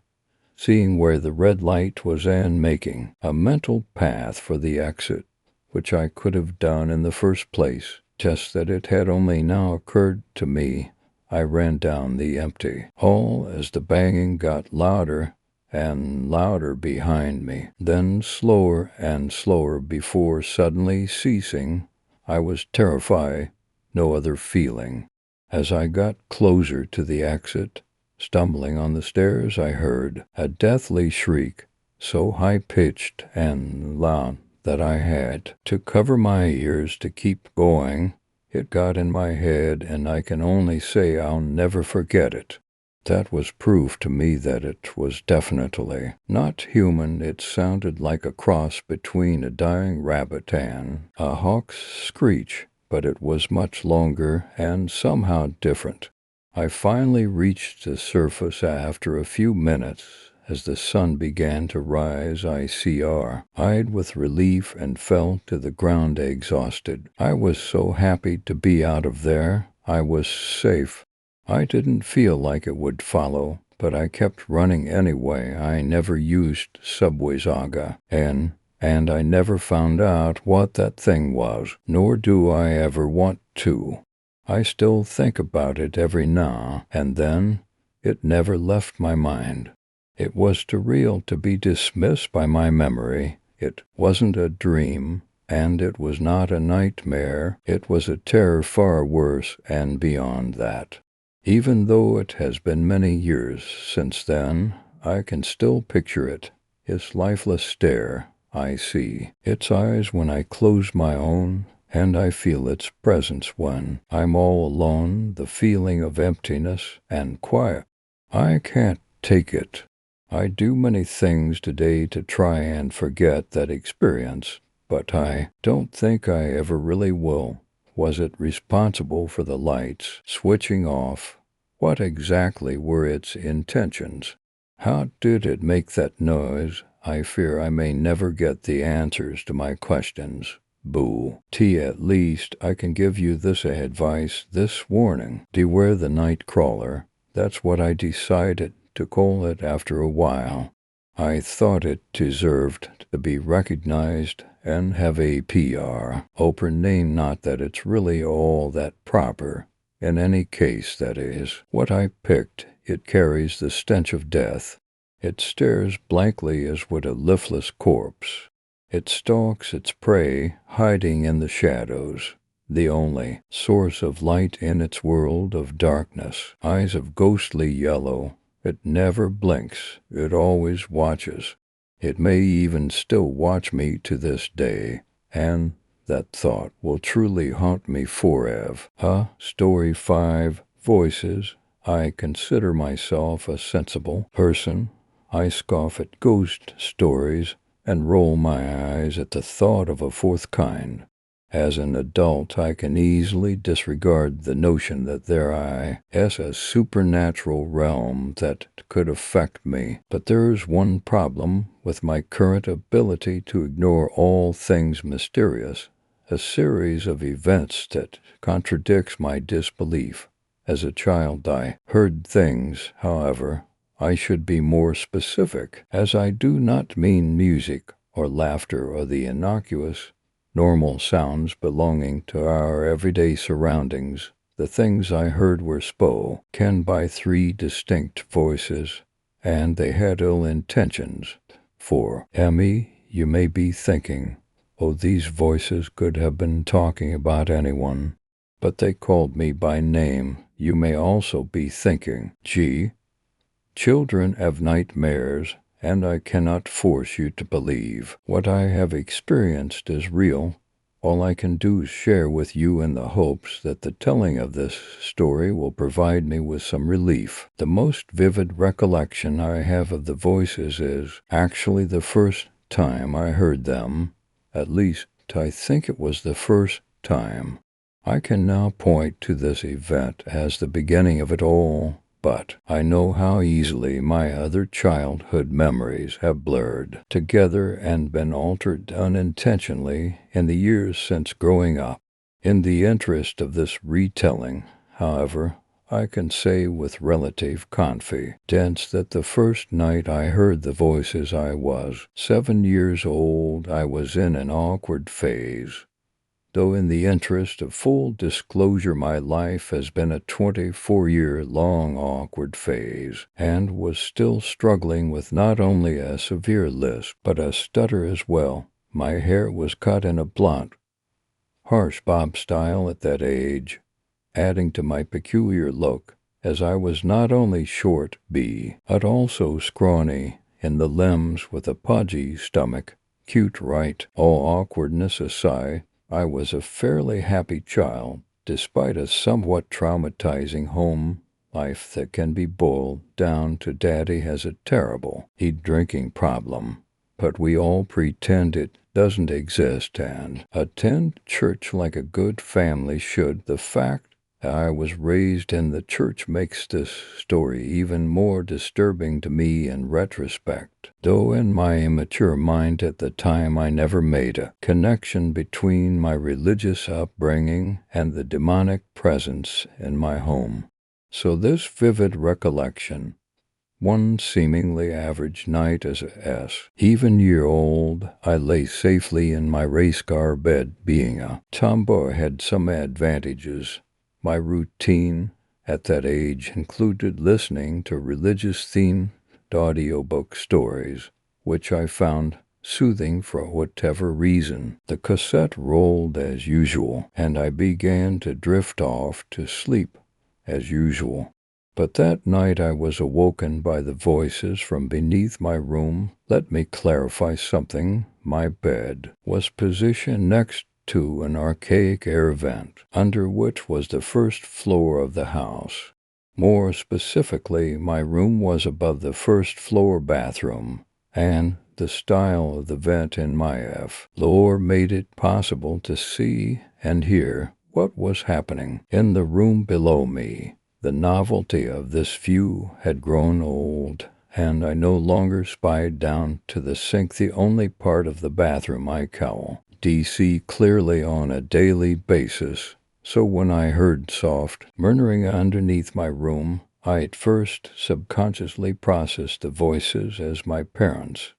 seeing where the red light was and making a mental path for the exit, which I could have done in the first place, just that it had only now occurred to me. I ran down the empty hall as the banging got louder and louder behind me, then slower and slower before suddenly ceasing. I was terrified, no other feeling. As I got closer to the exit, stumbling on the stairs, I heard a deathly shriek, so high-pitched and loud that I had to cover my ears to keep going. It got in my head, and I can only say I'll never forget it. That was proof to me that it was definitely not human. It sounded like a cross between a dying rabbit and a hawk's screech, but it was much longer and somehow different. I finally reached the surface after a few minutes. As the sun began to rise, I sighed with relief and fell to the ground exhausted. I was so happy to be out of there. I was safe. I didn't feel like it would follow, but I kept running anyway. I never used subways, and I never found out what that thing was, nor do I ever want to. I still think about it every now and then. It never left my mind. It was too real to be dismissed by my memory. It wasn't a dream, and it was not a nightmare. It was a terror far worse and beyond that. Even though it has been many years since then, I can still picture it. Its lifeless stare, I see its eyes when I close my own, and I feel its presence when I'm all alone, the feeling of emptiness and quiet. I can't take it. I do many things today to try and forget that experience, but I don't think I ever really will. Was it responsible for the lights switching off? What exactly were its intentions? How did it make that noise? I fear I may never get the answers to my questions. Boo. At least I can give you this advice, this warning. Beware the night crawler. That's what I decided to call it after a while. I thought it deserved to be recognized and have a PR. Oprah name, not that it's really all that proper. In any case, that is what I picked. It carries the stench of death. It stares blankly as would a lifeless corpse. It stalks its prey, hiding in the shadows, the only source of light in its world of darkness. Eyes of ghostly yellow. It never blinks. It always watches. It may even still watch me to this day, and that thought will truly haunt me forever. Story 5, Voices. I consider myself a sensible person. I scoff at ghost stories and roll my eyes at the thought of a fourth kind. As an adult, I can easily disregard the notion that there is a supernatural realm that could affect me. But there is one problem with my current ability to ignore all things mysterious, a series of events that contradicts my disbelief. As a child, I heard things, however, I should be more specific, as I do not mean music or laughter or the innocuous, normal sounds belonging to our everyday surroundings. The things I heard were spoken by 3 distinct voices, and they had ill intentions. For Emmy, you may be thinking, oh, these voices could have been talking about anyone, but they called me by name. You may also be thinking, gee, children have nightmares, and I cannot force you to believe what I have experienced is real. All I can do is share with you in the hopes that the telling of this story will provide me with some relief. The most vivid recollection I have of the voices is actually the first time I heard them. At least, I think it was the first time. I can now point to this event as the beginning of it all. But I know how easily my other childhood memories have blurred together and been altered unintentionally in the years since growing up. In the interest of this retelling, however, I can say with relative confidence that the first night I heard the voices I was 7 years old. I was in an awkward phase. Though in the interest of full disclosure, my life has been a 24-year-long awkward phase, and was still struggling with not only a severe lisp, but a stutter as well. My hair was cut in a blunt, harsh bob style at that age, adding to my peculiar look, as I was not only short, but also scrawny in the limbs with a pudgy stomach. Cute, right? All awkwardness aside, I was a fairly happy child, despite a somewhat traumatizing home life that can be boiled down to Daddy has a terrible drinking problem. But we all pretend it doesn't exist and attend church like a good family should. The fact I was raised in the church makes this story even more disturbing to me in retrospect, though in my immature mind at the time I never made a connection between my religious upbringing and the demonic presence in my home. So this vivid recollection, one seemingly average night as a even-year-old, I lay safely in my race-car bed. Being a tomboy had some advantages. My routine at that age included listening to religious-themed audiobook stories, which I found soothing for whatever reason. The cassette rolled as usual, and I began to drift off to sleep as usual. But that night I was awoken by the voices from beneath my room. Let me clarify something. My bed was positioned next to an archaic air vent, under which was the first floor of the house. More specifically, my room was above the first floor bathroom, and the style of the vent in my floor made it possible to see and hear what was happening in the room below me. The novelty of this view had grown old, and I no longer spied down to the sink, the only part of the bathroom I see clearly on a daily basis. So when I heard soft murmuring underneath my room, I at first subconsciously processed the voices as my parents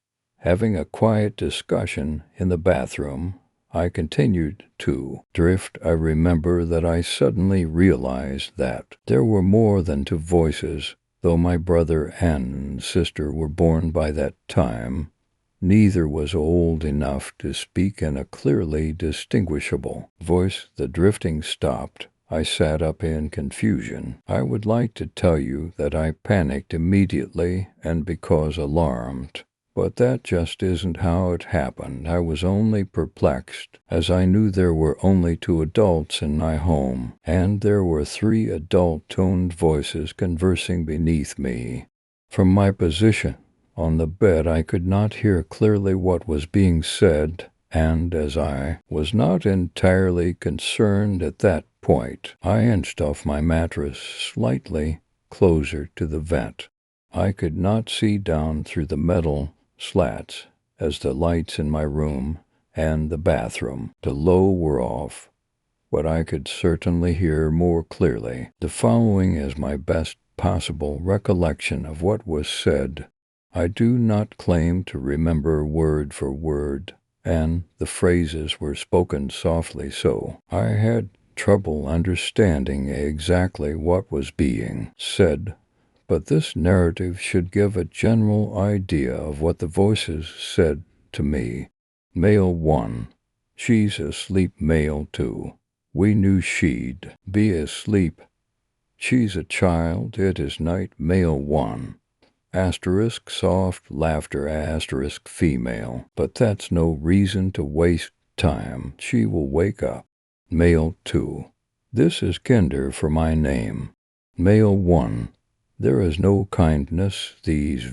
having a quiet discussion in the bathroom. I continued to drift. I remember that I suddenly realized that there were more than two voices. Though my brother and sister were born by that time, neither was old enough to speak in a clearly distinguishable voice. The drifting stopped. I sat up in confusion. I would like to tell you that I panicked immediately and because alarmed, but that just isn't how it happened. I was only perplexed, as I knew there were only two adults in my home, and there were three adult-toned voices conversing beneath me. From my position on the bed, I could not hear clearly what was being said, and as I was not entirely concerned at that point, I inched off my mattress slightly closer to the vent. I could not see down through the metal slats, as the lights in my room and the bathroom below were off, but I could certainly hear more clearly. The following is my best possible recollection of what was said. I do not claim to remember word for word, and the phrases were spoken softly, so I had trouble understanding exactly what was being said. But this narrative should give a general idea of what the voices said to me. Male 1. She's asleep. Male 2. We knew she'd be asleep. She's a child. It is night. Male 1. Asterisk soft laughter. Asterisk female. But that's no reason to waste time. She will wake up. Male 2. This is Kinder for my name. Male 1. There is no kindness. These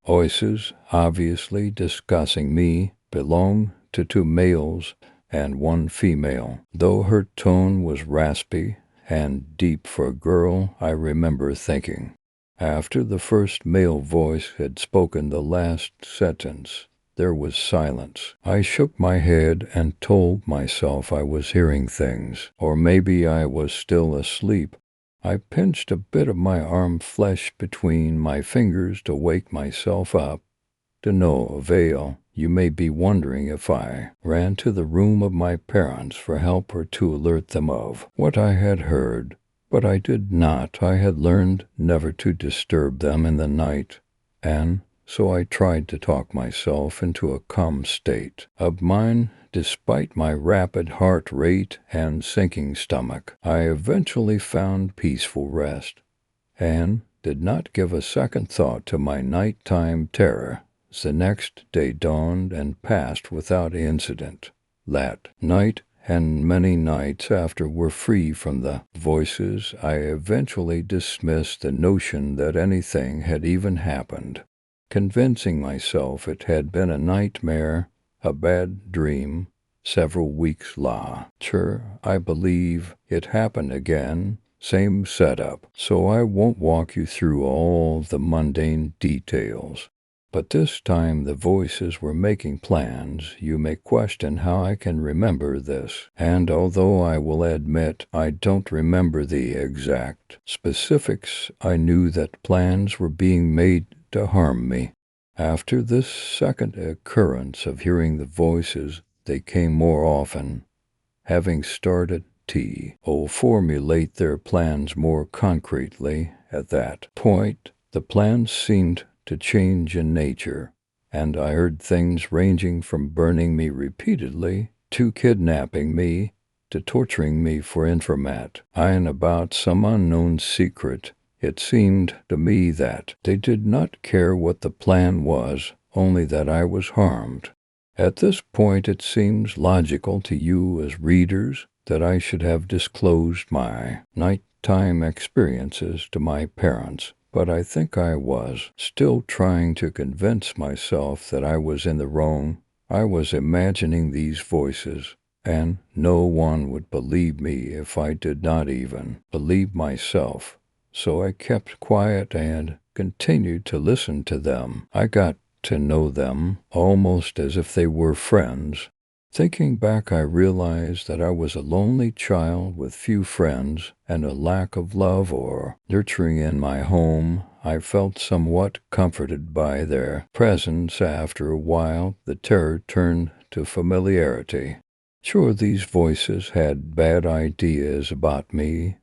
voices, obviously discussing me, belong to two males and one female. Though her tone was raspy and deep for a girl, I remember thinking, after the first male voice had spoken the last sentence, there was silence. I shook my head and told myself I was hearing things, or maybe I was still asleep. I pinched a bit of my arm flesh between my fingers to wake myself up. To no avail. You may be wondering if I ran to the room of my parents for help or to alert them of what I had heard, but I did not. I had learned never to disturb them in the night, and so I tried to talk myself into a calm state of mind. Despite my rapid heart rate and sinking stomach, I eventually found peaceful rest, and did not give a second thought to my nighttime terror. The next day dawned and passed without incident. That night and many nights after were free from the voices. I eventually dismissed the notion that anything had even happened, convincing myself it had been a nightmare, a bad dream, several weeks later. I believe it happened again, same setup, so I won't walk you through all the mundane details. But this time the voices were making plans. You may question how I can remember this, and although I will admit I don't remember the exact specifics, I knew that plans were being made to harm me. After this second occurrence of hearing the voices, they came more often, having started to formulate their plans more concretely. At that point, the plans seemed to change in nature, and I heard things ranging from burning me repeatedly, to kidnapping me, to torturing me for information about some unknown secret. It seemed to me that they did not care what the plan was, only that I was harmed. At this point, it seems logical to you as readers that I should have disclosed my nighttime experiences to my parents, but I think I was still trying to convince myself that I was in the wrong. I was imagining these voices, and no one would believe me if I did not even believe myself. So I kept quiet and continued to listen to them. I got to know them almost as if they were friends. Thinking back, I realized that I was a lonely child with few friends and a lack of love or nurturing in my home. I felt somewhat comforted by their presence. After a while, the terror turned to familiarity. Sure, these voices had bad ideas about me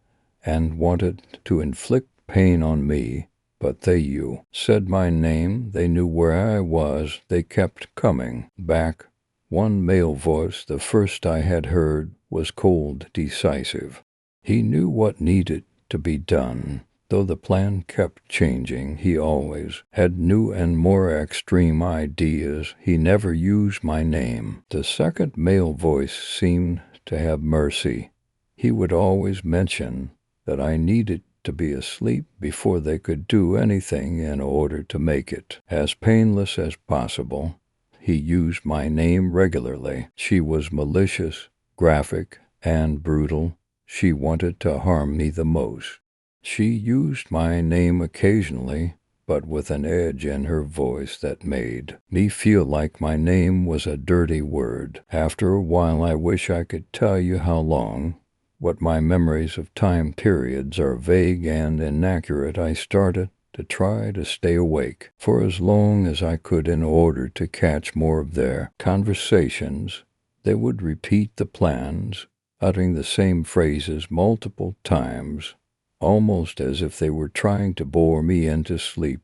and wanted to inflict pain on me, but you said my name, they knew where I was, they kept coming back. One male voice, the first I had heard, was cold, decisive. He knew what needed to be done. Though the plan kept changing, he always had new and more extreme ideas. He never used my name. The second male voice seemed to have mercy. He would always mention that I needed to be asleep before they could do anything in order to make it as painless as possible. He used my name regularly. She was malicious, graphic, and brutal. She wanted to harm me the most. She used my name occasionally, but with an edge in her voice that made me feel like my name was a dirty word. After a while, I wish I could tell you how long. What my memories of time periods are vague and inaccurate. I started to try to stay awake for as long as I could in order to catch more of their conversations. They would repeat the plans, uttering the same phrases multiple times, almost as if they were trying to bore me into sleep.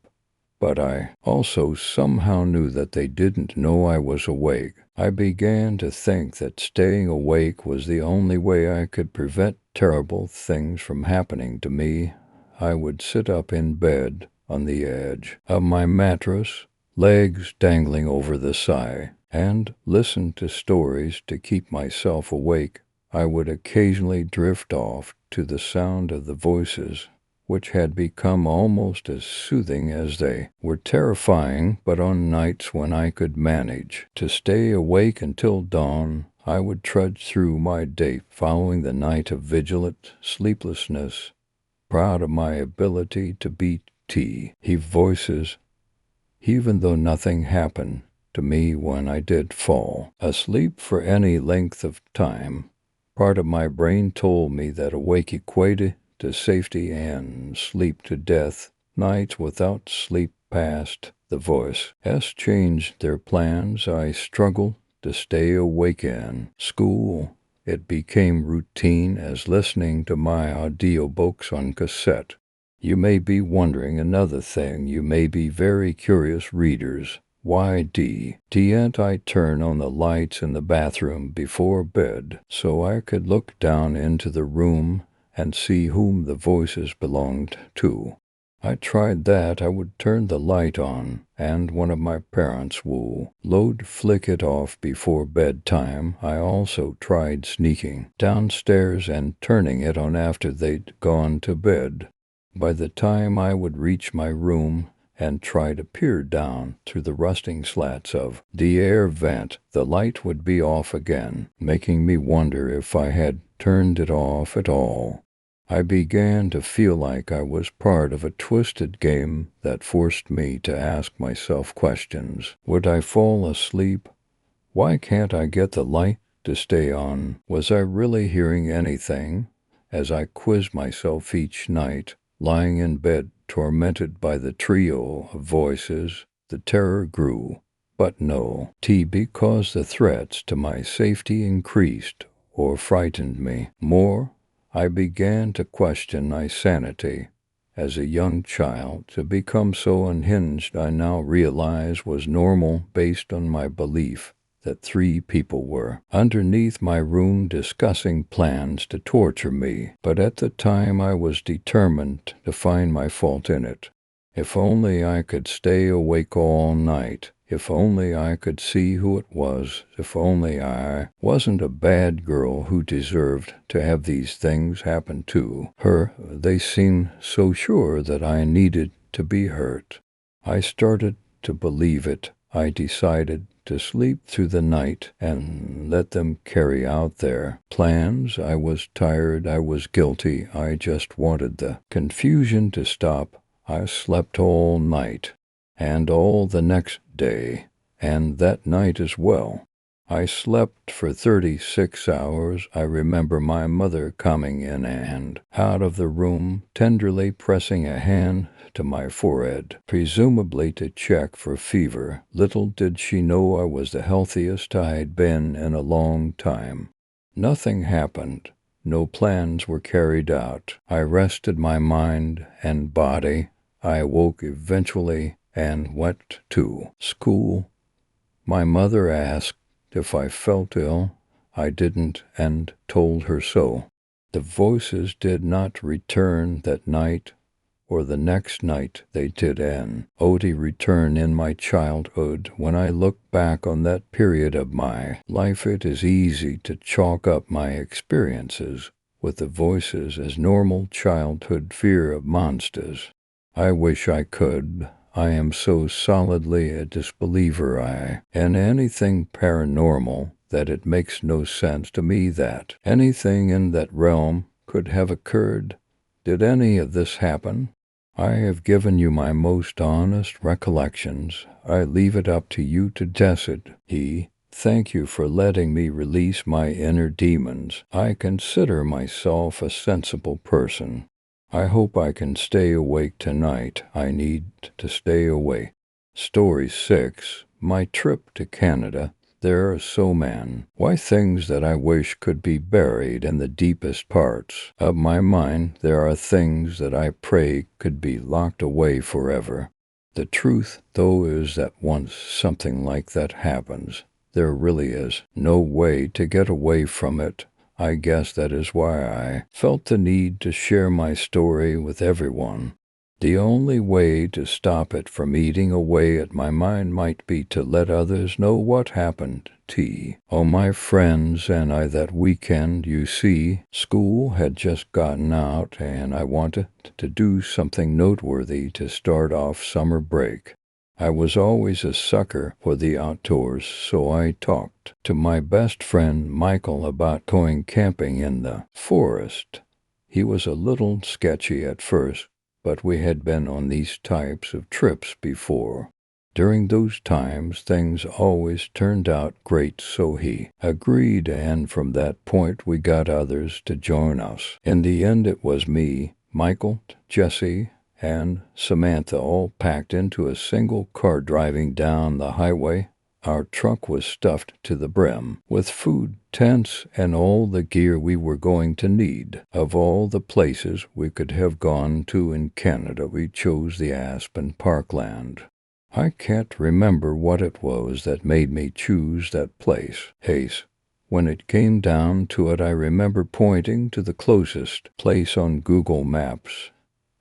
But I also somehow knew that they didn't know I was awake. I began to think that staying awake was the only way I could prevent terrible things from happening to me. I would sit up in bed on the edge of my mattress, legs dangling over the side, and listen to stories to keep myself awake. I would occasionally drift off to the sound of the voices, which had become almost as soothing as they were terrifying. But on nights when I could manage to stay awake until dawn, I would trudge through my day following the night of vigilant sleeplessness, proud of my ability to beat voices, even though nothing happened to me when I did fall asleep for any length of time. Part of my brain told me that awake equated to safety and sleep to death. Nights without sleep passed. The voice has changed their plans. I struggled to stay awake in school. It became routine as listening to my audiobooks on cassette. You may be wondering another thing. You may be very curious readers. Why didn't I turn on the lights in the bathroom before bed so I could look down into the room and see whom the voices belonged to? I tried that. I would turn the light on, and one of my parents would flick it off before bedtime. I also tried sneaking downstairs and turning it on after they'd gone to bed. By the time I would reach my room and try to peer down through the rusting slats of the air vent, the light would be off again, making me wonder if I had turned it off at all. I began to feel like I was part of a twisted game that forced me to ask myself questions. Would I fall asleep? Why can't I get the light to stay on? Was I really hearing anything? As I quizzed myself each night, lying in bed, tormented by the trio of voices, the terror grew. But no, because the threats to my safety increased or frightened me more. I began to question my sanity. As a young child, to become so unhinged I now realize was normal based on my belief that 3 people were underneath my room discussing plans to torture me. But at the time I was determined to find my fault in it. If only I could stay awake all night, If only I could see who it was. If only I wasn't a bad girl who deserved to have these things happen to her. They seemed so sure that I needed to be hurt. I started to believe it. I decided to sleep through the night and let them carry out their plans. I was tired. I was guilty. I just wanted the confusion to stop. I slept all night and all the next day, and that night as well. I slept for 36 hours. I remember my mother coming in and out of the room, tenderly pressing a hand to my forehead, presumably to check for fever. Little did she know I was the healthiest I had been in a long time. Nothing happened. No plans were carried out. I rested my mind and body. I awoke eventually and went to school. My mother asked if I felt ill. I didn't and told her so. The voices did not return that night or the next night. They did an only return in my childhood. When I look back on that period of my life, it is easy to chalk up my experiences with the voices as normal childhood fear of monsters. I wish I could. I am so solidly a disbeliever in anything paranormal that it makes no sense to me that anything in that realm could have occurred. Did any of this happen? I have given you my most honest recollections. I leave it up to you to test it. Thank you for letting me release my inner demons. I consider myself a sensible person. I hope I can stay awake tonight. I need to stay awake. Story 6. My trip to Canada. There are so many things that I wish could be buried in the deepest parts of my mind. There are things that I pray could be locked away forever. The truth, though, is that once something like that happens, there really is no way to get away from it. I guess that is why I felt the need to share my story with everyone. The only way to stop it from eating away at my mind might be to let others know what happened. Oh, my friends and I that weekend, you see, school had just gotten out and I wanted to do something noteworthy to start off summer break. I was always a sucker for the outdoors, so I talked to my best friend Michael about going camping in the forest. He was a little sketchy at first, but we had been on these types of trips before. During those times, things always turned out great, so he agreed, and from that point we got others to join us. In the end, it was me, Michael, Jesse, and Samantha all packed into a single car driving down the highway. Our truck was stuffed to the brim with food, tents, and all the gear we were going to need. Of all the places we could have gone to in Canada, we chose the Aspen Parkland. I can't remember what it was that made me choose that place. When it came down to it, I remember pointing to the closest place on Google Maps,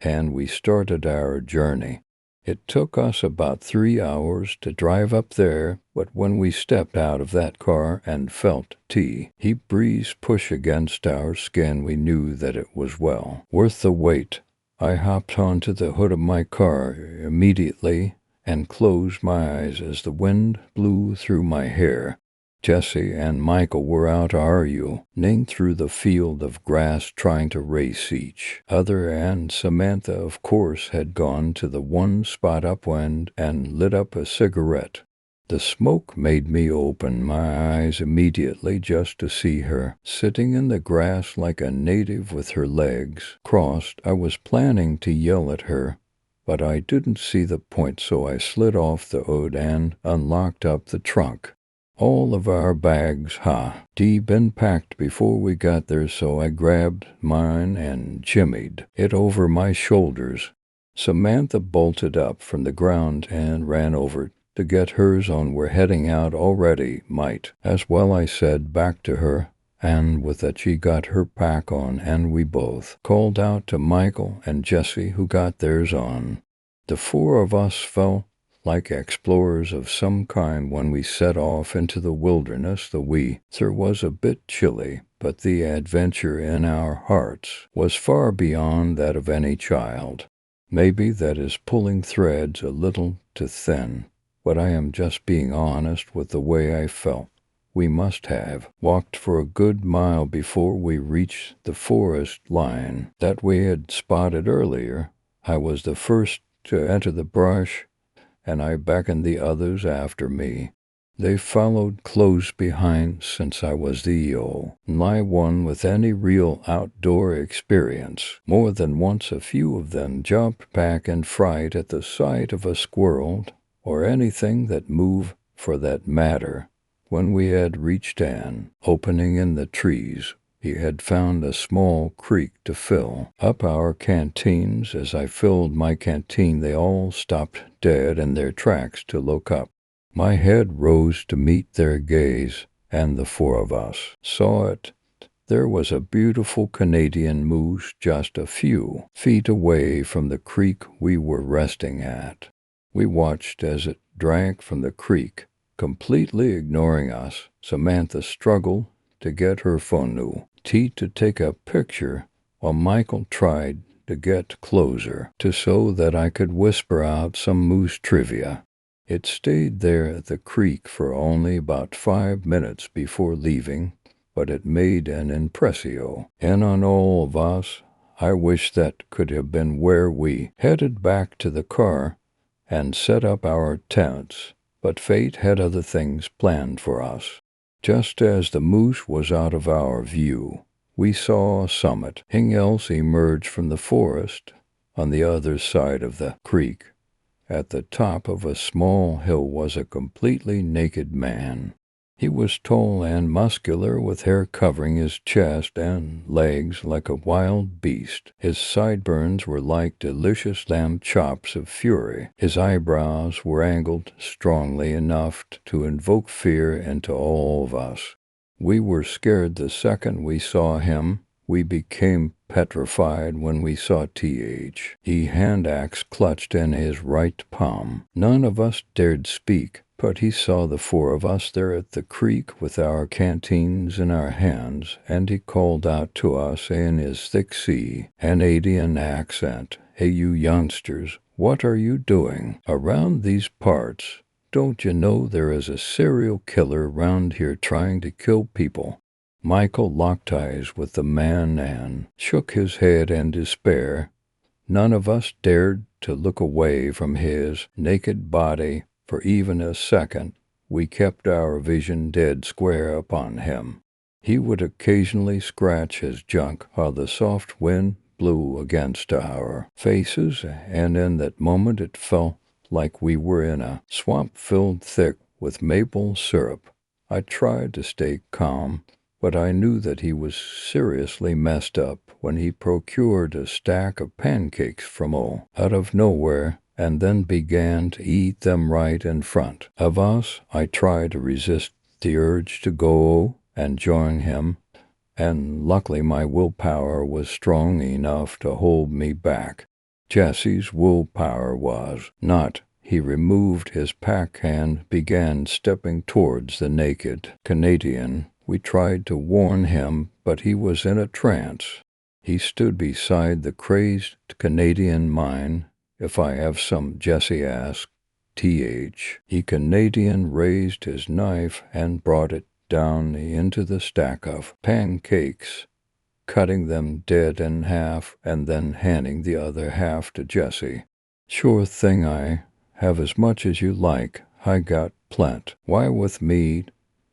and we started our journey. It took us about 3 hours to drive up there, but when we stepped out of that car and felt heat breeze push against our skin, we knew that it was well worth the wait. I hopped onto the hood of my car immediately and closed my eyes as the wind blew through my hair. Jesse and Michael were out arguing through the field of grass trying to race each other, and Samantha, of course, had gone to the one spot upwind and lit up a cigarette. The smoke made me open my eyes immediately just to see her sitting in the grass like a native with her legs crossed. I was planning to yell at her, but I didn't see the point, so I slid off the hood and unlocked up the trunk. All of our bags had been packed before we got there, so I grabbed mine and jimmied it over my shoulders. Samantha bolted up from the ground and ran over to get hers on. We're heading out already, might as well, I said back to her, and with that she got her pack on, and we both called out to Michael and Jesse, who got theirs on. The four of us fell like explorers of some kind when we set off into the wilderness. The weather was a bit chilly, but the adventure in our hearts was far beyond that of any child. Maybe that is pulling threads a little too thin, but I am just being honest with the way I felt. We must have walked for a good mile before we reached the forest line that we had spotted earlier. I was the first to enter the brush, and I beckoned the others after me. They followed close behind since I was the only one with any real outdoor experience. More than once a few of them jumped back in fright at the sight of a squirrel, or anything that moved for that matter. When we had reached an opening in the trees, he had found a small creek to fill up our canteens. As I filled my canteen, they all stopped dead in their tracks to look up. My head rose to meet their gaze, and the four of us saw it. There was a beautiful Canadian moose just a few feet away from the creek we were resting at. We watched as it drank from the creek, completely ignoring us. Samantha struggled to get her phone to take a picture, while Michael tried to get closer so that I could whisper out some moose trivia. It stayed there at the creek for only about 5 minutes before leaving, but it made an impression on all of us. I wish that could have been where we headed back to the car and set up our tents, but fate had other things planned for us. Just as the moose was out of our view, we saw something else emerge from the forest on the other side of the creek. At the top of a small hill was a completely naked man. He was tall and muscular, with hair covering his chest and legs like a wild beast. His sideburns were like delicious lamb chops of fury. His eyebrows were angled strongly enough to invoke fear into all of us. We were scared the second we saw him. We became petrified when we saw he hand axe clutched in his right palm. None of us dared speak, but he saw the four of us there at the creek with our canteens in our hands, and he called out to us in his thick Canadian accent, "Hey, you youngsters, what are you doing around these parts? Don't you know there is a serial killer around here trying to kill people?" Michael locked eyes with the man and shook his head in despair. None of us dared to look away from his naked body for even a second. We kept our vision dead square upon him. He would occasionally scratch his junk while the soft wind blew against our faces, and in that moment it felt like we were in a swamp filled thick with maple syrup. I tried to stay calm, but I knew that he was seriously messed up when he procured a stack of pancakes from out of nowhere and then began to eat them right in front of us. I tried to resist the urge to go and join him, and luckily my willpower was strong enough to hold me back. Jesse's willpower was not. He removed his pack and began stepping towards the naked Canadian. We tried to warn him, but he was in a trance. He stood beside the crazed Canadian mine. "If I have some," Jesse asked. The Canadian raised his knife and brought it down into the stack of pancakes, cutting them dead in half and then handing the other half to Jesse. "Sure thing, I have as much as you like. I got plenty. Why with me?"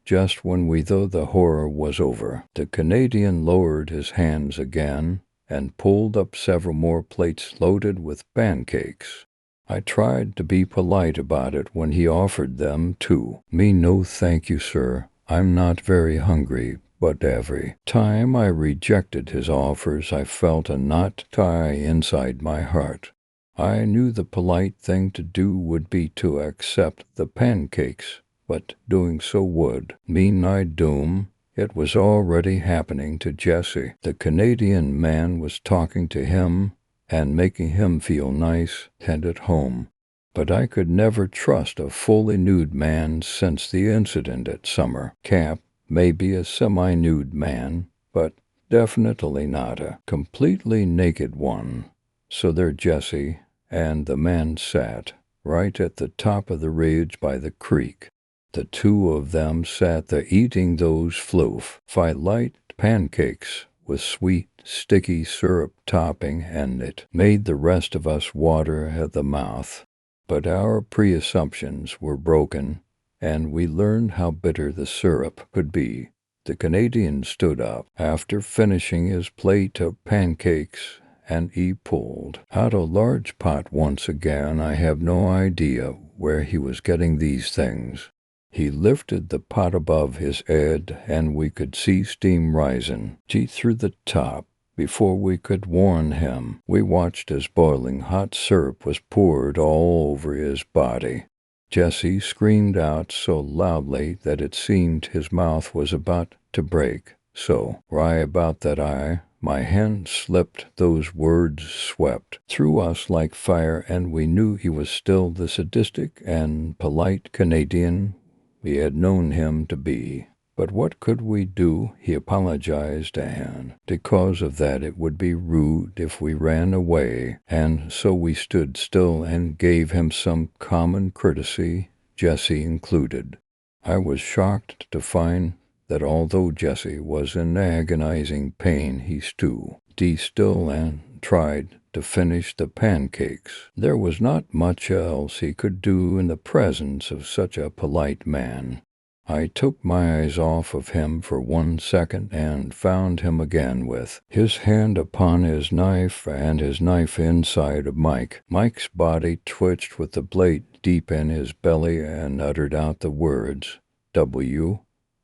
Just when we thought the horror was over, the Canadian lowered his hands again and pulled up several more plates loaded with pancakes. I tried to be polite about it when he offered them to me. "No, thank you, sir. I'm not very hungry." But every time I rejected his offers, I felt a knot tie inside my heart. I knew the polite thing to do would be to accept the pancakes, but doing so would mean my doom. It was already happening to Jesse. The Canadian man was talking to him and making him feel nice and at home. But I could never trust a fully nude man since the incident at summer camp. Maybe a semi-nude man, but definitely not a completely naked one. So there Jesse and the man sat right at the top of the ridge by the creek. The two of them sat there eating those light pancakes with sweet, sticky syrup topping, and it made the rest of us water at the mouth. But our pre-assumptions were broken, and we learned how bitter the syrup could be. The Canadian stood up after finishing his plate of pancakes, and he pulled out a large pot once again. I have no idea where he was getting these things. He lifted the pot above his head, and we could see steam rising through the top. Before we could warn him, we watched as boiling hot syrup was poured all over his body. Jesse screamed out so loudly that it seemed his mouth was about to break. So, right about that my hand slipped, those words swept through us like fire, and we knew he was still the sadistic and polite Canadian we had known him to be. But what could we do? He apologized, and because of that it would be rude if we ran away, and so we stood still and gave him some common courtesy, Jesse included. I was shocked to find that although Jesse was in agonizing pain, he stood still and tried to finish the pancakes. There was not much else he could do in the presence of such a polite man. I took my eyes off of him for 1 second and found him again with his hand upon his knife and his knife inside of Mike. Mike's body twitched with the blade deep in his belly and uttered out the words, "W."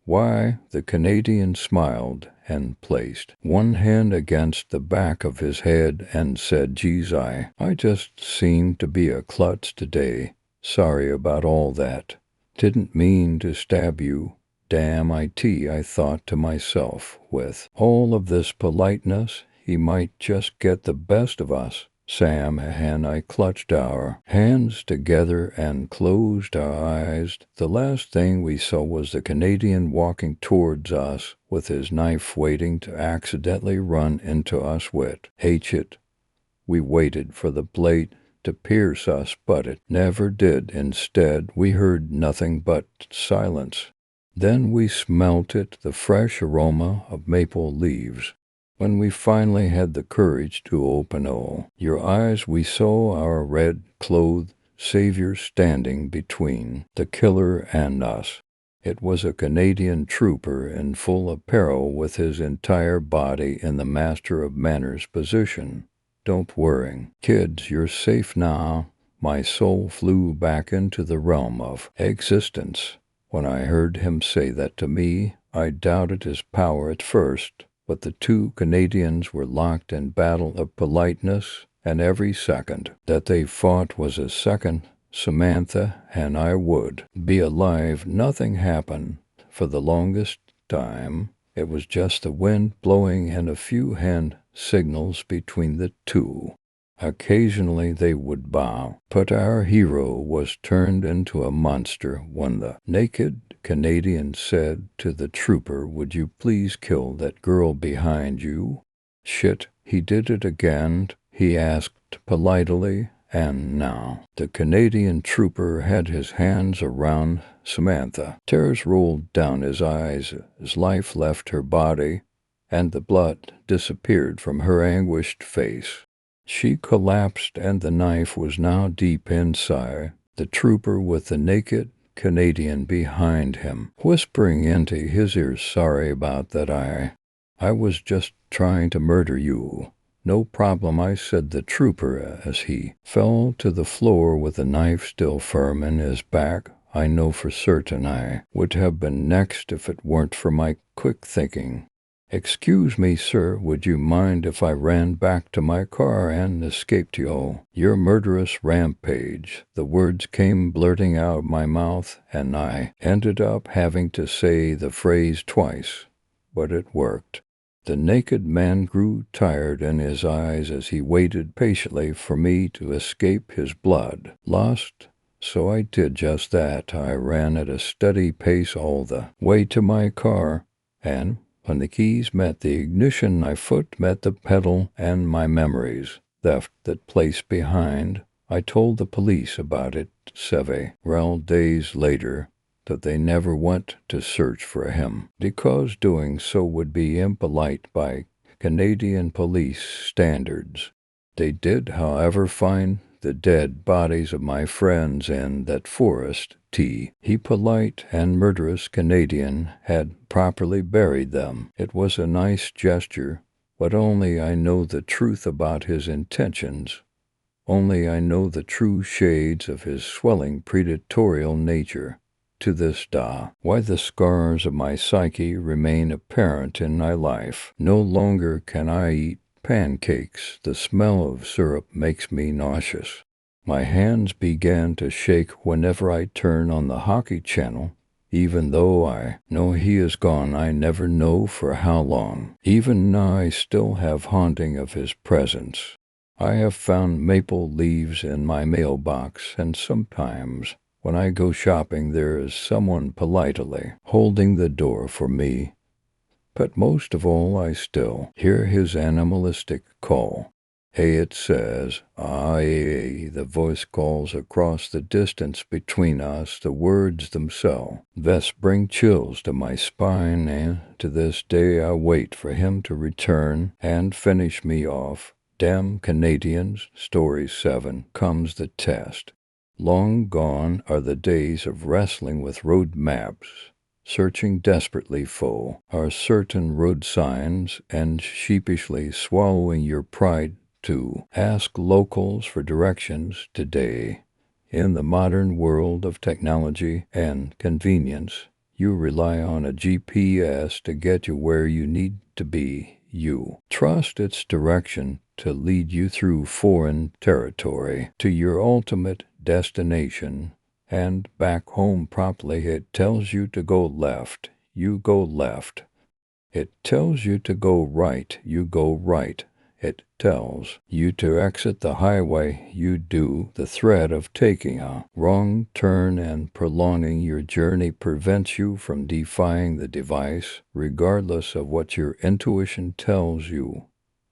Why, the Canadian smiled and placed one hand against the back of his head and said, "Geez, I just seem to be a klutz today. Sorry about all that. Didn't mean to stab you. Damn it, I thought to myself, with all of this politeness, he might just get the best of us." Sam and I clutched our hands together and closed our eyes. The last thing we saw was the Canadian walking towards us with his knife, waiting to accidentally run into us with it. We waited for the blade to pierce us, but it never did. Instead, we heard nothing but silence. Then we smelt the fresh aroma of maple leaves. When we finally had the courage to open your eyes, we saw our red-clothed savior standing between the killer and us. It was a Canadian trooper in full apparel with his entire body in the master of manners position. "Don't worry, kids, you're safe now." My soul flew back into the realm of existence. When I heard him say that to me, I doubted his power at first, but the two Canadians were locked in battle of politeness, and every second that they fought was a second Samantha and I would be alive. Nothing happened for the longest time. It was just the wind blowing and a few hand signals between the two. Occasionally they would bow, but our hero was turned into a monster when the naked Canadian said to the trooper, "Would you please kill that girl behind you?" "Shit, he did it again," he asked politely, and now the Canadian trooper had his hands around Samantha. Tears rolled down his eyes as life left her body, and the blood disappeared from her anguished face. She collapsed, and the knife was now deep inside the trooper with the naked Canadian behind him, whispering into his ear, "Sorry about that, I was just trying to murder you." "No problem," I said the trooper as he fell to the floor with the knife still firm in his back. "I know for certain I would have been next if it weren't for my quick thinking." "Excuse me, sir, would you mind if I ran back to my car and escaped your murderous rampage?" The words came blurting out of my mouth, and I ended up having to say the phrase twice, but it worked. The naked man grew tired in his eyes as he waited patiently for me to escape his blood. Lost, so I did just that. I ran at a steady pace all the way to my car, and when the keys met the ignition, my foot met the pedal, and my memories left that place behind. I told the police about it several days later, that they never went to search for him, because doing so would be impolite by Canadian police standards. They did, however, find the dead bodies of my friends in that forest. He, polite and murderous Canadian, had properly buried them. It was a nice gesture, but only I know the truth about his intentions. Only I know the true shades of his swelling predatorial nature. To this day, why the scars of my psyche remain apparent in my life. No longer can I eat pancakes. The smell of syrup makes me nauseous. My hands began to shake whenever I turn on the hockey channel. Even though I know he is gone, I never know for how long. Even now I still have haunting of his presence. I have found maple leaves in my mailbox, and sometimes when I go shopping there is someone politely holding the door for me. But most of all I still hear his animalistic call. Hey, it says, hey, the voice calls across the distance between us, the words themselves. Thus bring chills to my spine, and to this day I wait for him to return and finish me off. Damn Canadians, Story 7, comes the test. Long gone are the days of wrestling with road maps, searching desperately for our certain road signs, and sheepishly swallowing your pride to ask locals for directions today. In the modern world of technology and convenience, you rely on a GPS to get you where you need to be. You trust its direction to lead you through foreign territory to your ultimate destination, and back home promptly it tells you to go left. You go left. It tells you to go right. You go right. It tells you to exit the highway. You do. The threat of taking a wrong turn and prolonging your journey prevents you from defying the device, regardless of what your intuition tells you,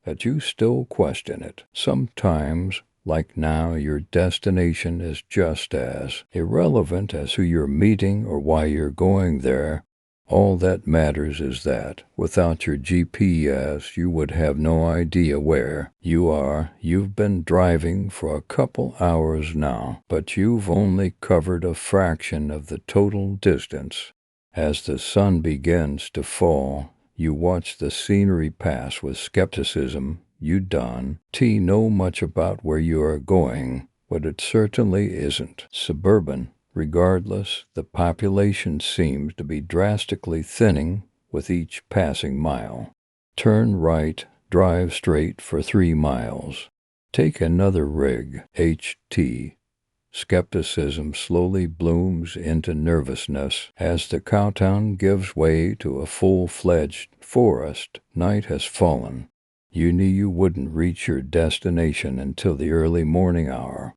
that you still question it. Sometimes, like now, your destination is just as irrelevant as who you're meeting or why you're going there. All that matters is that, without your GPS, you would have no idea where you are. You've been driving for a couple hours now, but you've only covered a fraction of the total distance. As the sun begins to fall, you watch the scenery pass with skepticism. You don't know much about where you are going, but it certainly isn't suburban. Regardless, the population seems to be drastically thinning with each passing mile. Turn right, drive straight for 3 miles. Take another rig. HT. Skepticism slowly blooms into nervousness as the cowtown gives way to a full-fledged forest. Night has fallen. You knew you wouldn't reach your destination until the early morning hour.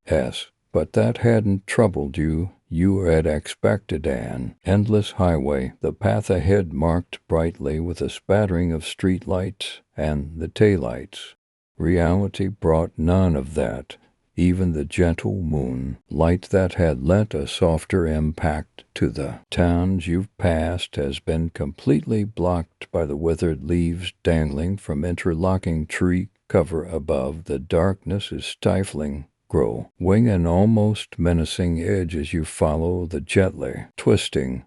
But that hadn't troubled you. You had expected an endless highway, the path ahead marked brightly with a spattering of street lights and the taillights. Reality brought none of that. Even the gentle moon light that had lent a softer impact to the towns you've passed has been completely blocked by the withered leaves dangling from interlocking tree cover above. The darkness is stifling. Growing an almost menacing edge as you follow the gently twisting,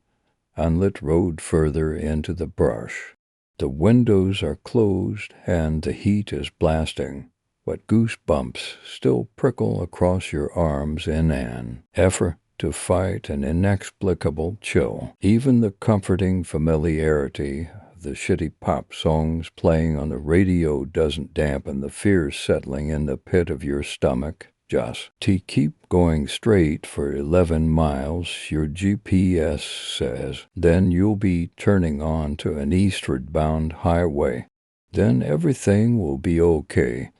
unlit road further into the brush. The windows are closed and the heat is blasting, but goosebumps still prickle across your arms in an effort to fight an inexplicable chill. Even the comforting familiarity of the shitty pop songs playing on the radio doesn't dampen the fear settling in the pit of your stomach. Just to keep going straight for 11 miles, your GPS says. Then you'll be turning on to an eastward-bound highway. then everything will be okay,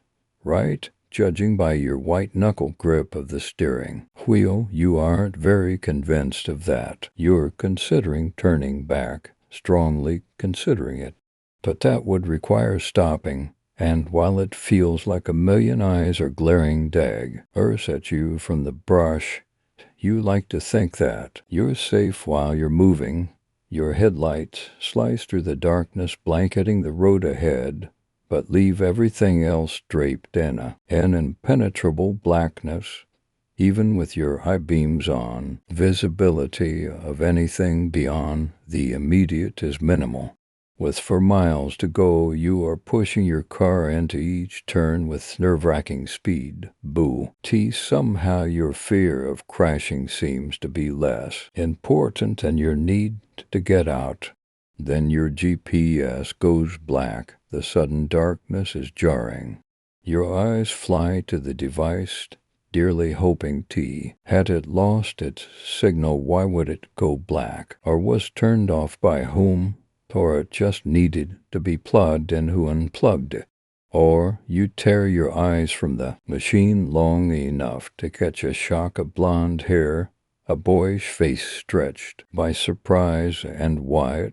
right? Judging by your white-knuckle grip of the steering wheel, you aren't very convinced of that. You're considering turning back, strongly considering it. But that would require stopping, and while it feels like a million eyes are glaring daggers at you from the brush, you like to think that you're safe while you're moving. Your headlights slice through the darkness blanketing the road ahead, but leave everything else draped in an impenetrable blackness. Even with your high beams on, visibility of anything beyond the immediate is minimal. With 4 miles to go, you are pushing your car into each turn with nerve-wracking speed. Boo. Somehow your fear of crashing seems to be less important than your need to get out. Then your GPS goes black. The sudden darkness is jarring. Your eyes fly to the device, dearly hoping had it lost its signal. Why would it go black? Or was turned off by whom? Or it just needed to be plugged in. Who unplugged it? Or you tear your eyes from the machine long enough to catch a shock of blonde hair, a boyish face stretched by surprise, and wide,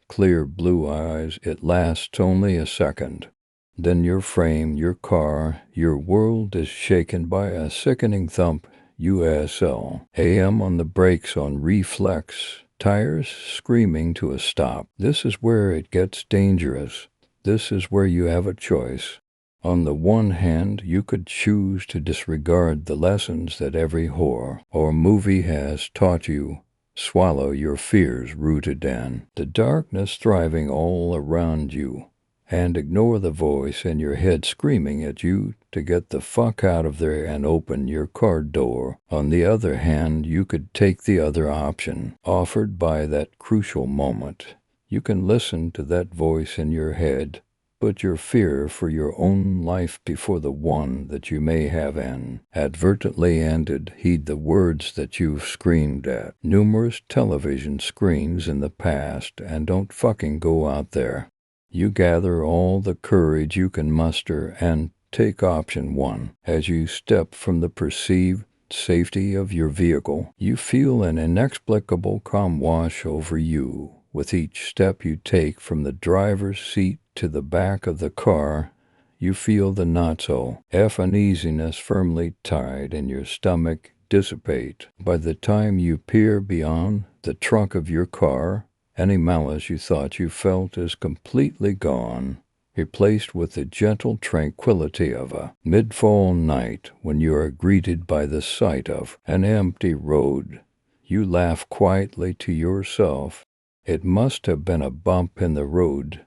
clear blue eyes. It lasts only a second. Then your frame, your car, your world is shaken by a sickening thump. USL. AM on the brakes on reflex. Tires screaming to a stop. This is where it gets dangerous. This is where you have a choice. On the one hand, you could choose to disregard the lessons that every horror or movie has taught you. Swallow your fears rooted in the darkness thriving all around you, and ignore the voice in your head screaming at you to get the fuck out of there and open your car door. On the other hand, you could take the other option offered by that crucial moment. You can listen to that voice in your head, put your fear for your own life before the one that you may have inadvertently ended. Heed the words that you've screamed at numerous television screens in the past, and don't fucking go out there. You gather all the courage you can muster and take option one. As you step from the perceived safety of your vehicle, you feel an inexplicable calm wash over you. With each step you take from the driver's seat to the back of the car, you feel the not-so uneasiness firmly tied in your stomach dissipate. By the time you peer beyond the trunk of your car, any malice you thought you felt is completely gone, replaced with the gentle tranquility of a mid-fall night when you are greeted by the sight of an empty road. You laugh quietly to yourself. It must have been a bump in the road,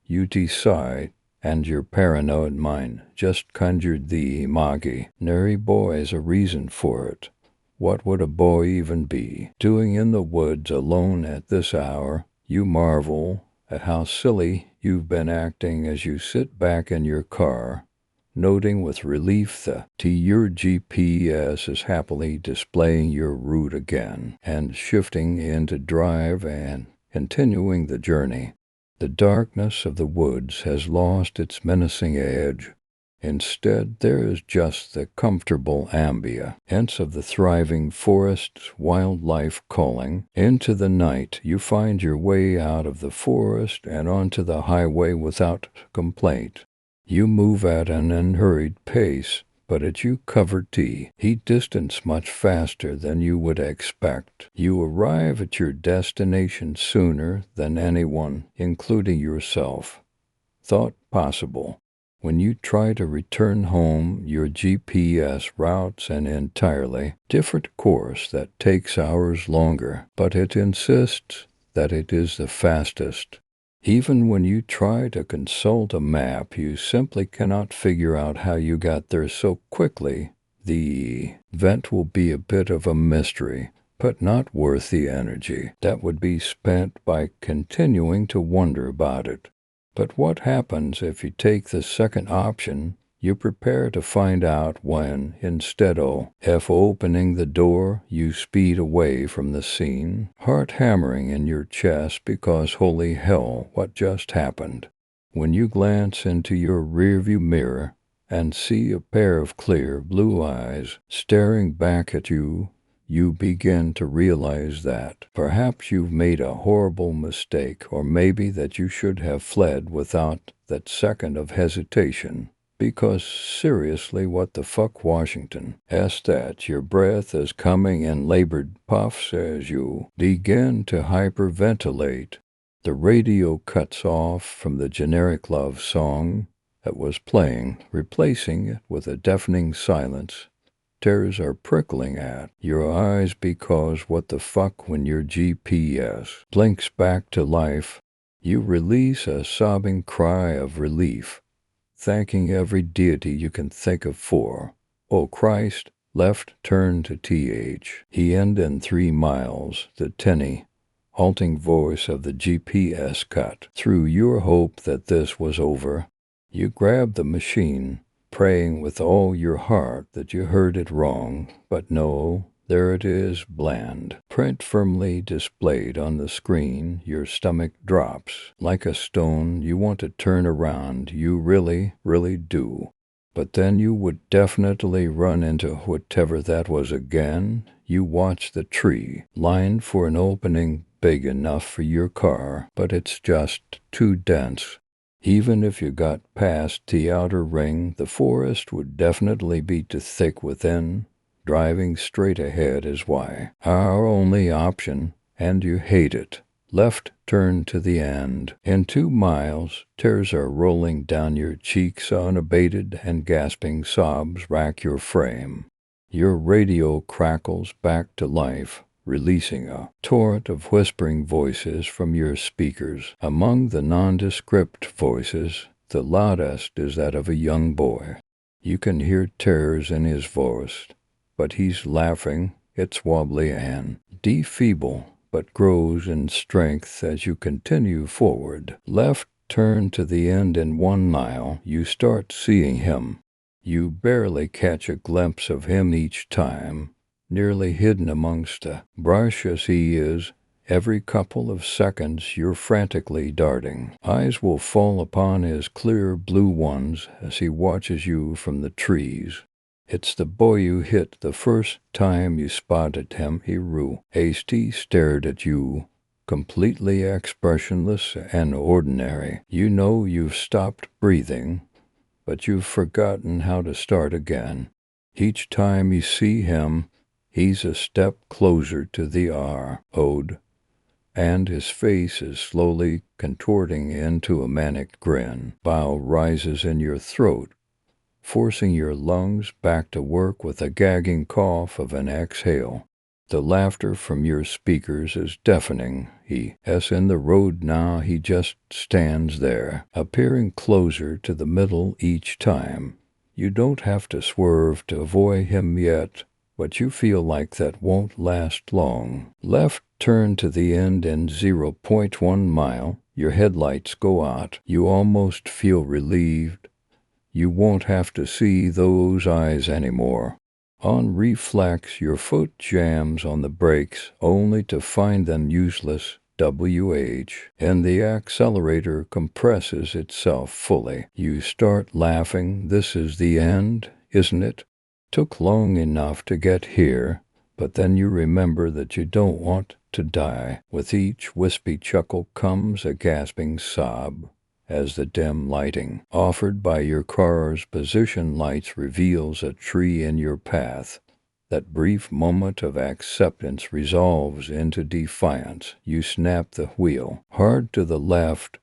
you decide, and your paranoid mind just conjured the imaginary boy as a reason for it. What would a boy even be doing in the woods alone at this hour? You marvel at how silly you've been acting as you sit back in your car, noting with relief that your GPS is happily displaying your route again and shifting into drive and continuing the journey. The darkness of the woods has lost its menacing edge. Instead, there is just the comfortable ambience of the thriving forest's wildlife calling. Into the night, you find your way out of the forest and onto the highway without complaint. You move at an unhurried pace, but as you cover heat distance much faster than you would expect. You arrive at your destination sooner than anyone, including yourself, thought possible. When you try to return home, your GPS routes an entirely different course that takes hours longer, but it insists that it is the fastest. Even when you try to consult a map, you simply cannot figure out how you got there so quickly. The event will be a bit of a mystery, but not worth the energy that would be spent by continuing to wonder about it. But what happens if you take the second option? You prepare to find out when, instead of opening the door, you speed away from the scene, heart hammering in your chest because holy hell, what just happened? When you glance into your rearview mirror and see a pair of clear blue eyes staring back at you, you begin to realize that perhaps you've made a horrible mistake, or maybe that you should have fled without that second of hesitation. Because seriously, what the fuck, Washington? Ask that. Your breath is coming in labored puffs as you begin to hyperventilate. The radio cuts off from the generic love song that was playing, replacing it with a deafening silence. Tears are prickling at your eyes because what the fuck, when your GPS blinks back to life, you release a sobbing cry of relief, thanking every deity you can think of for, oh Christ, left turn to TH. He end in 3 miles, the tinny, halting voice of the GPS cut through your hope that this was over. You grab the machine, praying with all your heart that you heard it wrong, but no, there it is, bland. Print firmly displayed on the screen. Your stomach drops like a stone. You want to turn around. You really, really do. But then you would definitely run into whatever that was again. You watch the tree, lined for an opening big enough for your car, but it's just too dense. Even if you got past the outer ring, the forest would definitely be too thick within. Driving straight ahead is why our only option, and you hate it. Left turn to the end. In 2 miles, tears are rolling down your cheeks unabated, and gasping sobs rack your frame. Your radio crackles back to life, releasing a torrent of whispering voices from your speakers. Among the nondescript voices, the loudest is that of a young boy. You can hear tears in his voice, but he's laughing. It's wobbly and defeeble, but grows in strength as you continue forward. Left turn to the end in 1 mile. You start seeing him. You barely catch a glimpse of him each time, nearly hidden amongst a brush as he is. Every couple of seconds you're frantically darting. Eyes will fall upon his clear blue ones as he watches you from the trees. It's the boy you hit the first time you spotted him. Hasty stared at you, completely expressionless and ordinary. You know you've stopped breathing, but you've forgotten how to start again. Each time you see him, he's a step closer to the road, and his face is slowly contorting into a manic grin. Bile rises in your throat, forcing your lungs back to work with a gagging cough of an exhale. The laughter from your speakers is deafening. He's in the road now. He just stands there, appearing closer to the middle each time. You don't have to swerve to avoid him yet, but you feel like that won't last long. Left turn to the end in 0.1 mile. Your headlights go out. You almost feel relieved. You won't have to see those eyes anymore. On reflex, your foot jams on the brakes, only to find them useless. And the accelerator compresses itself fully. You start laughing. This is the end, isn't it? Took long enough to get here, but then you remember that you don't want to die. With each wispy chuckle comes a gasping sob, as the dim lighting offered by your car's position lights reveals a tree in your path. That brief moment of acceptance resolves into defiance. You snap the wheel hard to the left,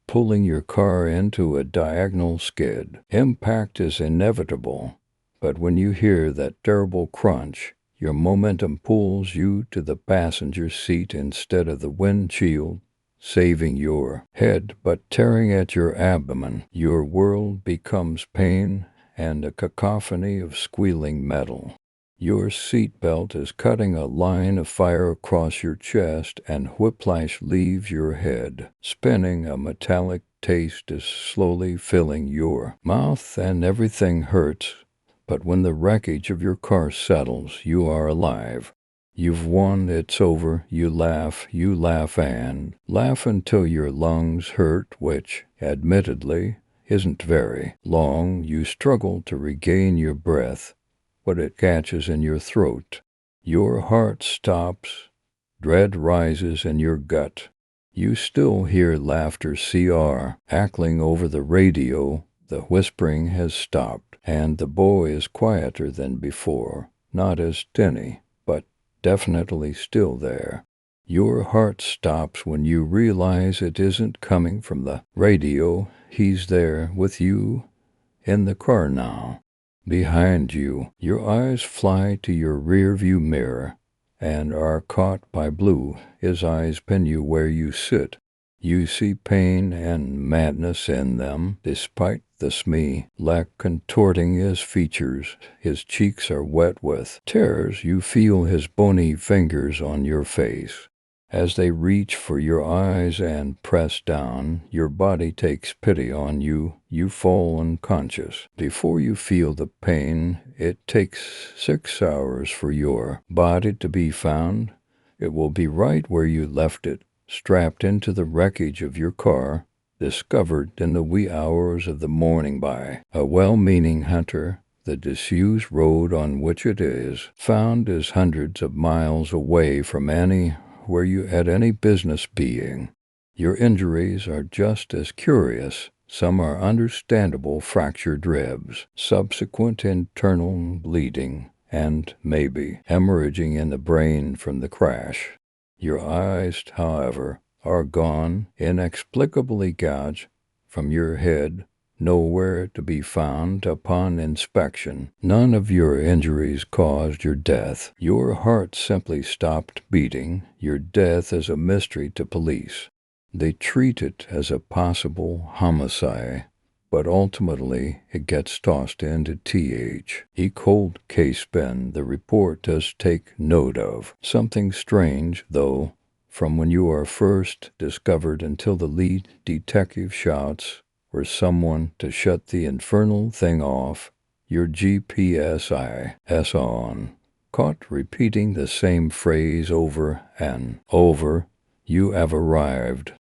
pulling your car into a diagonal skid. Impact is inevitable, but when you hear that terrible crunch, your momentum pulls you to the passenger seat instead of the windshield, saving your head but tearing at your abdomen. Your world becomes pain and a cacophony of squealing metal. Your seatbelt is cutting a line of fire across your chest, and whiplash leaves your head spinning. A metallic taste is slowly filling your mouth, and everything hurts. But when the wreckage of your car settles, you are alive. You've won, it's over, you laugh and laugh until your lungs hurt, which, admittedly, isn't very long. You struggle to regain your breath, but it catches in your throat. Your heart stops, dread rises in your gut. You still hear laughter cackling over the radio. The whispering has stopped, and the boy is quieter than before, not as tinny, but definitely still there. Your heart stops when you realize it isn't coming from the radio. He's there with you in the car now. Behind you, your eyes fly to your rear-view mirror and are caught by Blue. His eyes pin you where you sit. You see pain and madness in them, despite the smee lack contorting his features. His cheeks are wet with tears. You feel his bony fingers on your face. As they reach for your eyes and press down, your body takes pity on you. You fall unconscious. Before you feel the pain, it takes 6 hours for your body to be found. It will be right where you left it, strapped into the wreckage of your car, discovered in the wee hours of the morning by a well-meaning hunter. The disused road on which it is found is hundreds of miles away from where you had any business being. Your injuries are just as curious. Some are understandable fractured ribs, subsequent internal bleeding, and maybe hemorrhaging in the brain from the crash. Your eyes, however, are gone, inexplicably gouged from your head, nowhere to be found upon inspection. None of your injuries caused your death. Your heart simply stopped beating. Your death is a mystery to police. They treat it as a possible homicide, but ultimately it gets tossed into a cold case bin the report does take note of. Something strange, though, from when you are first discovered until the lead detective shouts for someone to shut the infernal thing off, your GPS is on. Caught repeating the same phrase over and over, you have arrived.